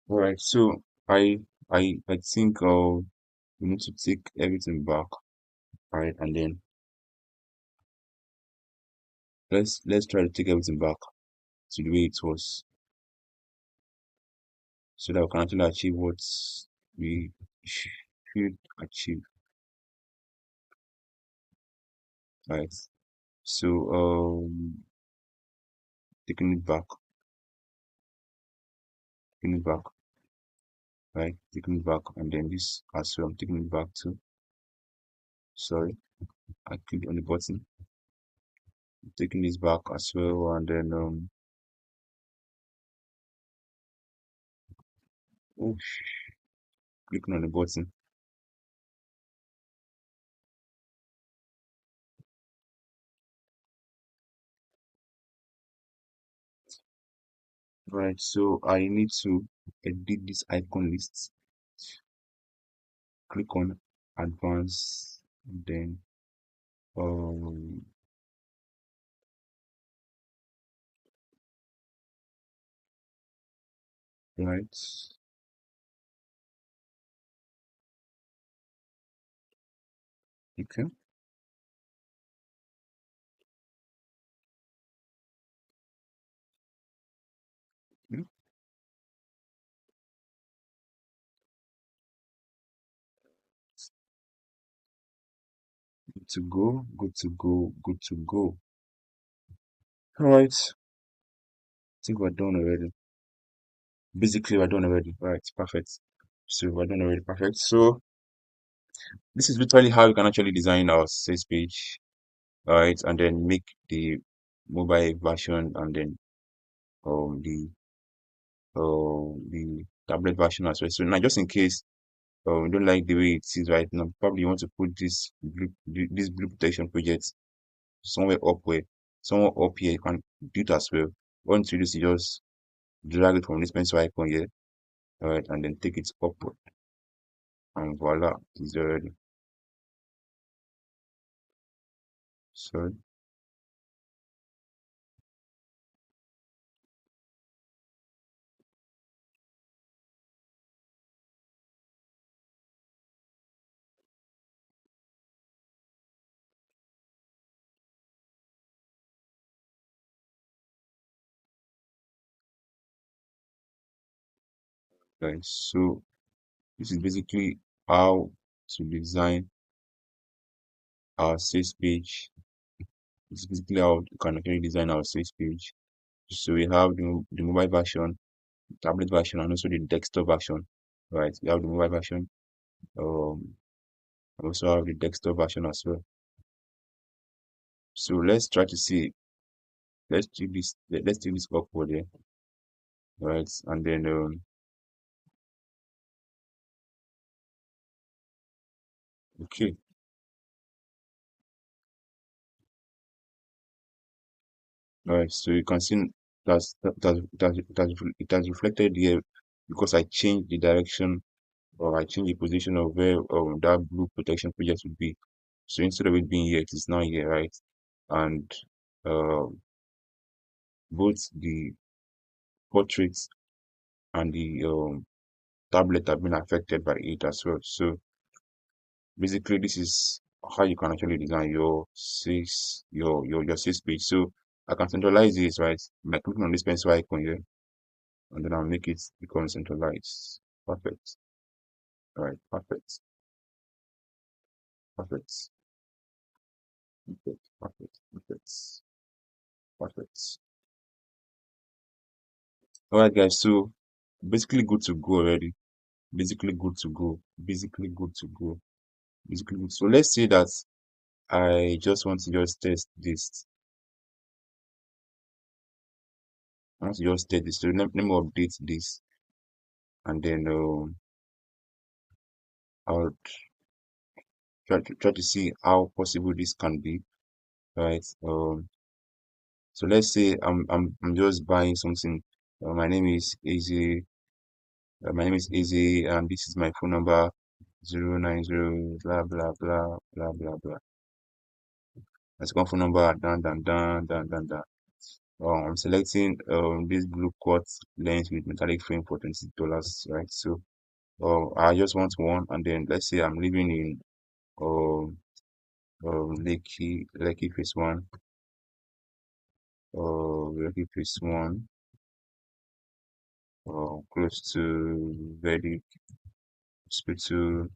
All right, so I think we need to take everything back, right? And then let's try to take everything back to the way it was, so that we can actually achieve what we should achieve, right? So taking it back, taking it back, right? Taking it back, and then this as well. I'm taking it back too. Sorry, I clicked on the button. Taking this back as well, and then oh, clicking on the button. Right, so I need to edit this icon list. Click on advanced, then um right, okay, yeah, good to go, good to go, good to go. All right, I think we're done already. Basically, we're done already. Right, perfect. So we're done already, perfect. So this is literally how you can actually design our sales page, right, and then make the mobile version, and then um the the tablet version as well. So now, just in case you don't like the way it is right now, probably you want to put this blue protection project somewhere up where somewhere up here. You can do it as well. Once you do this, you just drag it from this pencil icon here, all right, and then take it upward, and voila, it's already. So guys, so this is basically how to design our sales page. This is basically how you can actually design our sales page. So we have the mobile version, tablet version, and also the desktop version. Right, we have the mobile version. I also have the desktop version as well. So let's try to see. Let's take this upward here, right? And then okay, all right. So you can see it has reflected here because I changed the direction, or I changed the position of where that blue protection project would be. So instead of it being here, it is now here, right? And uh, both the portraits and the tablet have been affected by it as well. So basically, this is how you can actually design your sales page. So I can centralize this, right, by clicking on this pencil icon here. and then I'll make it become centralized. Perfect. All right, perfect, perfect, perfect, perfect, perfect, perfect. All right, guys. So basically good to go already. Basically good to go. Basically good to go. Basically good. So let's say that I just want to just test this. I want to just test this. So let me update this, and then I'll try to see how possible this can be. Right. So let's say I'm just buying something. My name is Easy, and this is my phone number 090 blah blah blah blah blah blah. That's one phone number. Dun dun dun dun dun dun. I'm selecting this blue quartz lens with metallic frame for $20, right? So I just want one, and then let's say I'm living in Lekki Phase One, Lekki Phase One, close to Vedic Hospital,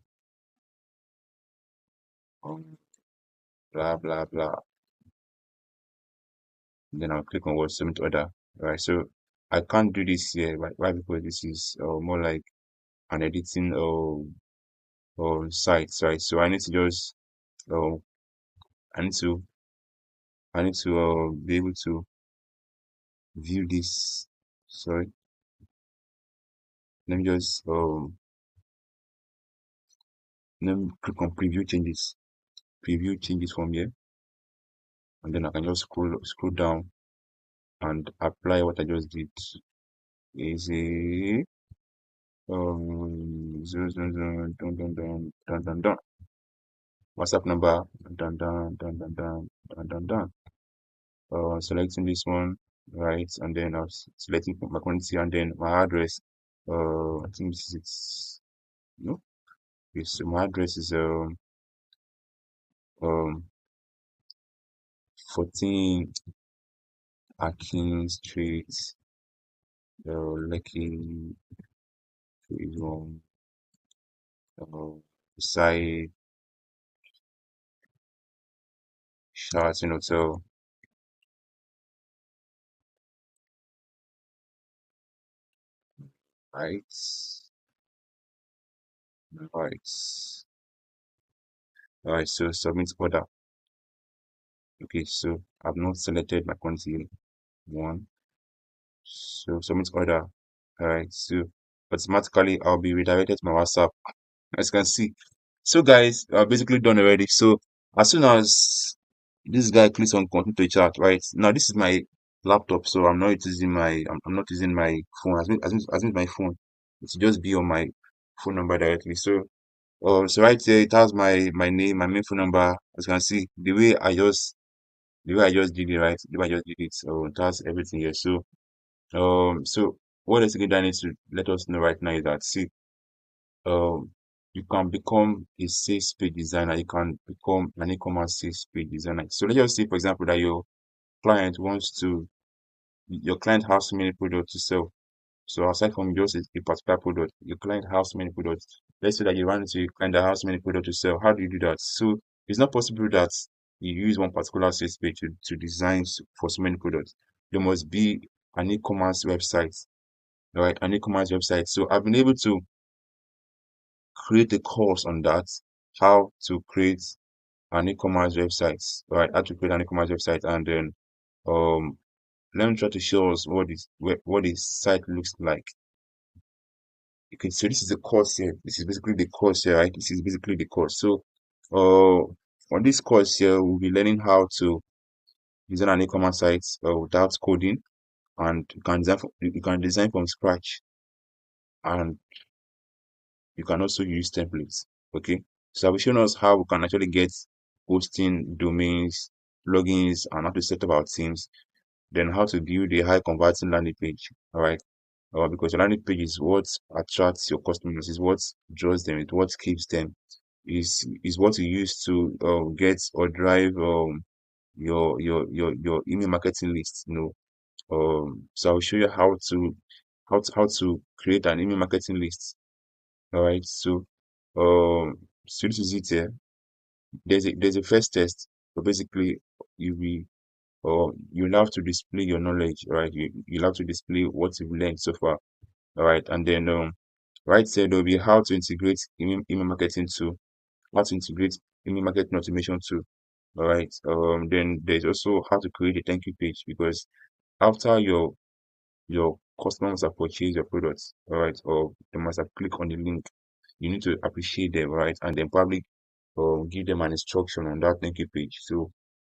um, blah blah blah. Then I'll click on what submit order, right? So I can't do this here. Why? Because this is more like an editing site, right? So I need to just uh, I need to be able to view this. Sorry, let me just let me click on preview changes from here, and then I can just scroll down and apply what I just did. Is a dun, dun, dun, dun, dun, dun. WhatsApp number, dun, dun, dun, dun, dun, dun, dun, dun. Selecting this one, right, and then I'm selecting my quantity and then my address. I think this is no. Okay, so my address is um 14 Akin Street, Lekki, is beside Sheraton Hotel, right, right, right. So submit order. Okay, so I've not selected my quantity one. So submit order. All right, so automatically I'll be redirected to my WhatsApp, as you can see. So guys, basically done already. So as soon as this guy clicks on continue to chat, right now this is my laptop, so I'm not using my phone. As my phone, it should just be on my phone number directly. So so right here it has my name, my main phone number. As you can see, the way I just did it, right? The way I just did it, so it has everything here. So so what else again I need to let us know right now is that see um you can become a sales page designer, you can become an e-commerce sales page designer. So let's just say for example that client wants to your client has so many products to sell. So aside from just a particular product, your client has so many products. Let's say that you run into a client that has so many products to sell. How do you do that? So it's not possible that you use one particular sales page to design for so many products. There must be an e-commerce website, right? An e-commerce website. So I've been able to create a course on that, how to create an e-commerce website, right? How to create an e-commerce website, and then um, let me try to show us what the site looks like. Okay, so this is the course here. This is basically the course here, right? This is basically the course. So, on this course here, we'll be learning how to design an e-commerce site without coding, and you can design from scratch, and you can also use templates. Okay, so I'll be showing us how we can actually get hosting, domains, plugins, and how to set up our teams. Then how to build a high converting landing page. All right, because your landing page is what attracts your customers, is what draws them, it's what keeps them, is what you use to get or drive your email marketing list. So I'll show you how to how to create an email marketing list. All right. So this is it here. There's a first test. So basically, you will you'll have to display your knowledge, right? You'll have to display what you've learned so far. All right. And then right there there'll be how to integrate email marketing tool, how to integrate email marketing automation tool. All right. Then there's also how to create a thank you page, because after your customers have purchased your products, all right, or they must have clicked on the link, you need to appreciate them, right? And then probably give them an instruction on that thank you page. So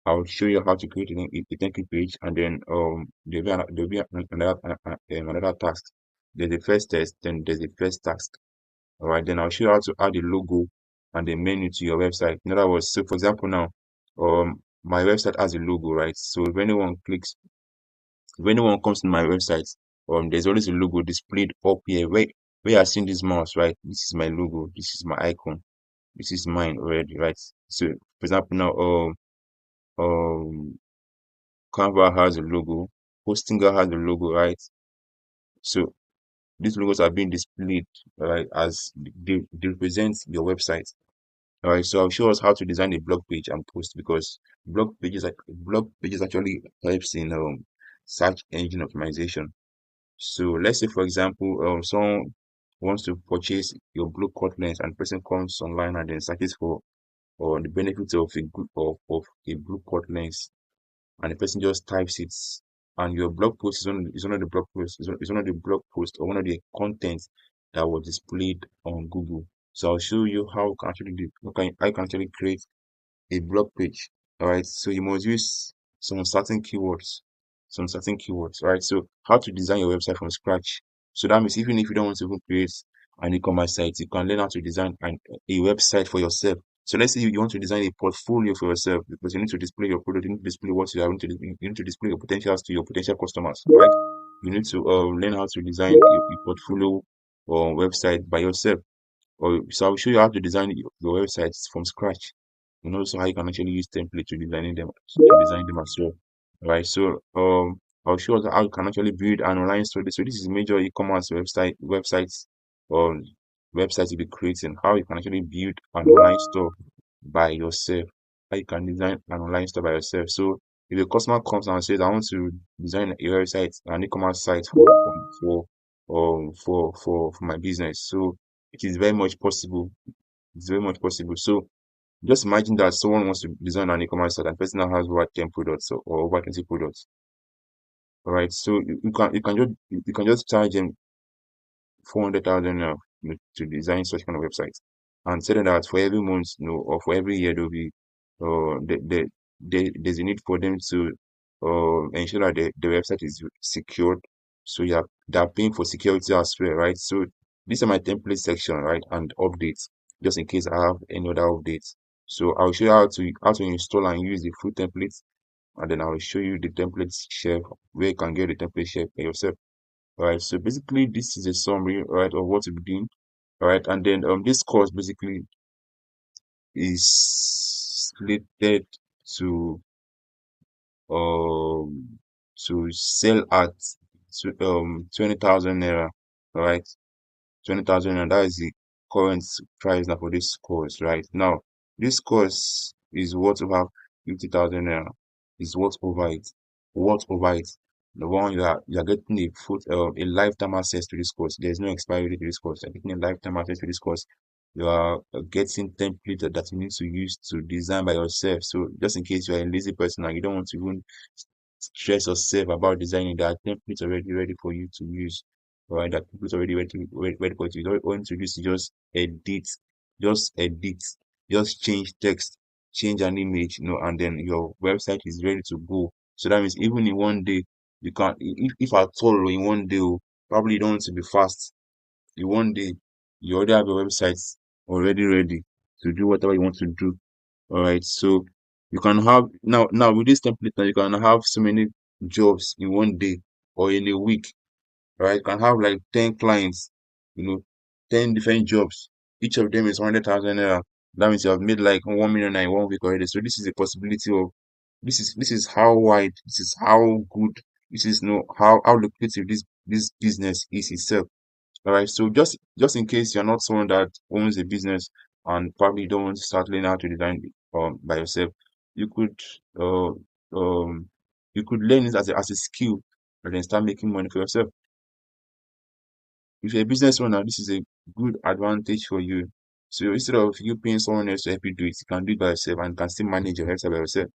I'll show you how to create a thank you page, and then there'll be another task. There's a first test, then there's a first task. All right, then I'll show you how to add a logo and a menu to your website. In other words, so for example now, my website has a logo, right? So if anyone comes to my website, there's always a logo displayed up here. Where you're seeing this mouse, right? This is my logo. This is my icon. This is mine already, right? So, for example, now, um, Canva has a logo. Hostinger has a logo, right? So these logos are being displayed, right, as they represent your website. All right. So I'll show us how to design a blog page and post, because blog pages actually helps in search engine optimization. So let's say, for example, someone wants to purchase your blue cut lens, and person comes online and then searches for the benefits of a blue cut lens, and the person just types it, and your blog post is one of the blog posts is one of the blog posts or one of the contents that was displayed on Google. So I'll show you how you can actually how you can actually create a blog page. All right. So you must use some certain keywords, right? So how to design your website from scratch. So that means even if you don't want to even create an e-commerce site, you can learn how to design a website for yourself. So let's say you want to design a portfolio for yourself, because you need to display your product, you need to display what you are going to do, you need to display your potentials to your potential customers, right? You need to learn how to design a portfolio or website by yourself. So I'll show you how to design your websites from scratch, and also how you can actually use template to design them as well. Right. So I'll show us how you can actually build an online store. So this is major e-commerce um websites you'll be creating. How you can actually build an online store by yourself. How you can design an online store by yourself. So if a customer comes and says, I want to design a website, an e-commerce site for my business. So it is very much possible. It's very much possible. So just imagine that someone wants to design an e-commerce site, and person now has over 10 products, or over 20 products. All right. So you can just charge them 400,000 to design such kind of websites, and say that for every month, or for every year, there'll be there's a need for them to ensure that the website is secured. So they're paying for security as well, right? So these are my template section, right, and updates, just in case I have any other updates. So I'll show you how to install and use the full templates, and then I'll show you the templates share, where you can get the template share for yourself. All right, so basically this is a summary, right, of what we're doing. All right, and then this course basically is slated to um sell at 20,000 naira. All right, 20,000, and that is the current price now for this course. Right now, this course is worth over 50,000 naira. Is worth over it. Worth over it. The one you are getting a lifetime access to this course. There is no expiry date to this course. You're getting a lifetime access to this course. You are getting template that you need to use to design by yourself. So just in case you are a lazy person and you don't want to even stress yourself about designing, that templates already ready for you to use. Right, that templates already ready for you. You don't want to use, just edit, just change text, change an image, and then your website is ready to go. So that means even in one day, you can, if at all, in one day, probably you don't want to be fast. In one day, you already have your website already ready to do whatever you want to do. All right, so you can have now with this template now, you can have so many jobs in one day or in a week, right? You can have like 10 clients, you know, 10 different jobs. Each of them is 100,000 naira. That means you have made like 1 million in one week already. So this is a possibility of, this is how wide, this is how good, this is how lucrative this this business is itself. All right. So just in case you're not someone that owns a business and probably don't want to start learning how to design by yourself, you could uh you could learn it as a skill and then start making money for yourself. If you're a business owner, this is a good advantage for you. So instead of you paying someone else to help you do it, you can do it by yourself and can still manage your website by yourself.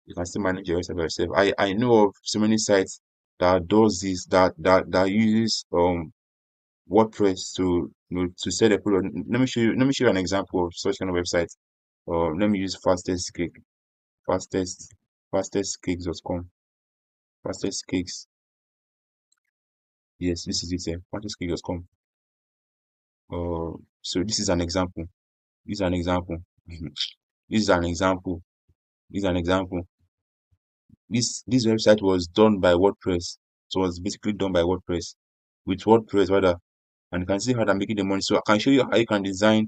You can still manage your website by yourself. I know of so many sites that does this that uses WordPress to to set a product. Let me show you an example of such kind of website. Let me use fastest fastestcakes.com. Fastest cakes. Yes, this is it here. Fastestcakes.com. So this is an example. This is an example. This is an example. This is an example. This website was done by WordPress. So it was basically done by WordPress. With WordPress rather. And you can see how they're making the money. So I can show you how you can design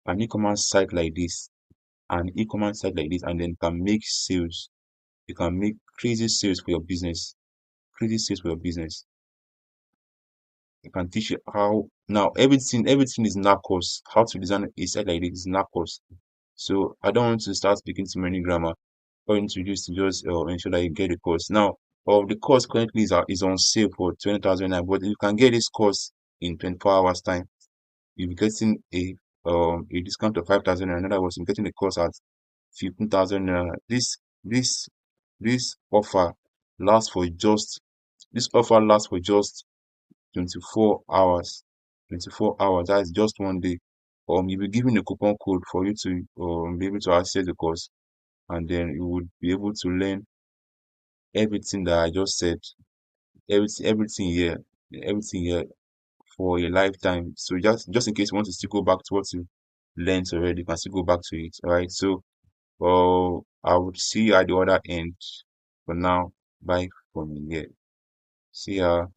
an e-commerce site like this. An e-commerce site like this, and then can make sales. You can make crazy sales for your business. Crazy sales for your business. You can teach you how now everything is narcos. How to design a site like this is narcos. So I don't want to start speaking too many grammar. All you need to do is to just ensure that you get the course. Now, the course currently is on sale for 20,000 naira, but you can get this course in 24 hours time. You'll be getting a discount of 5,000 naira. In other words, you're getting the course at 15,000 naira. This this offer lasts for just this offer lasts for just 24 hours. 24 hours. That is just one day. You'll be given a coupon code for you to be able to access the course, and then you would be able to learn everything that I just said. Everything here, everything here for a lifetime. So just in case you want to still go back to what you learned already, you can still go back to it. All right. So I would see you at the other end. For now, bye from here. See ya.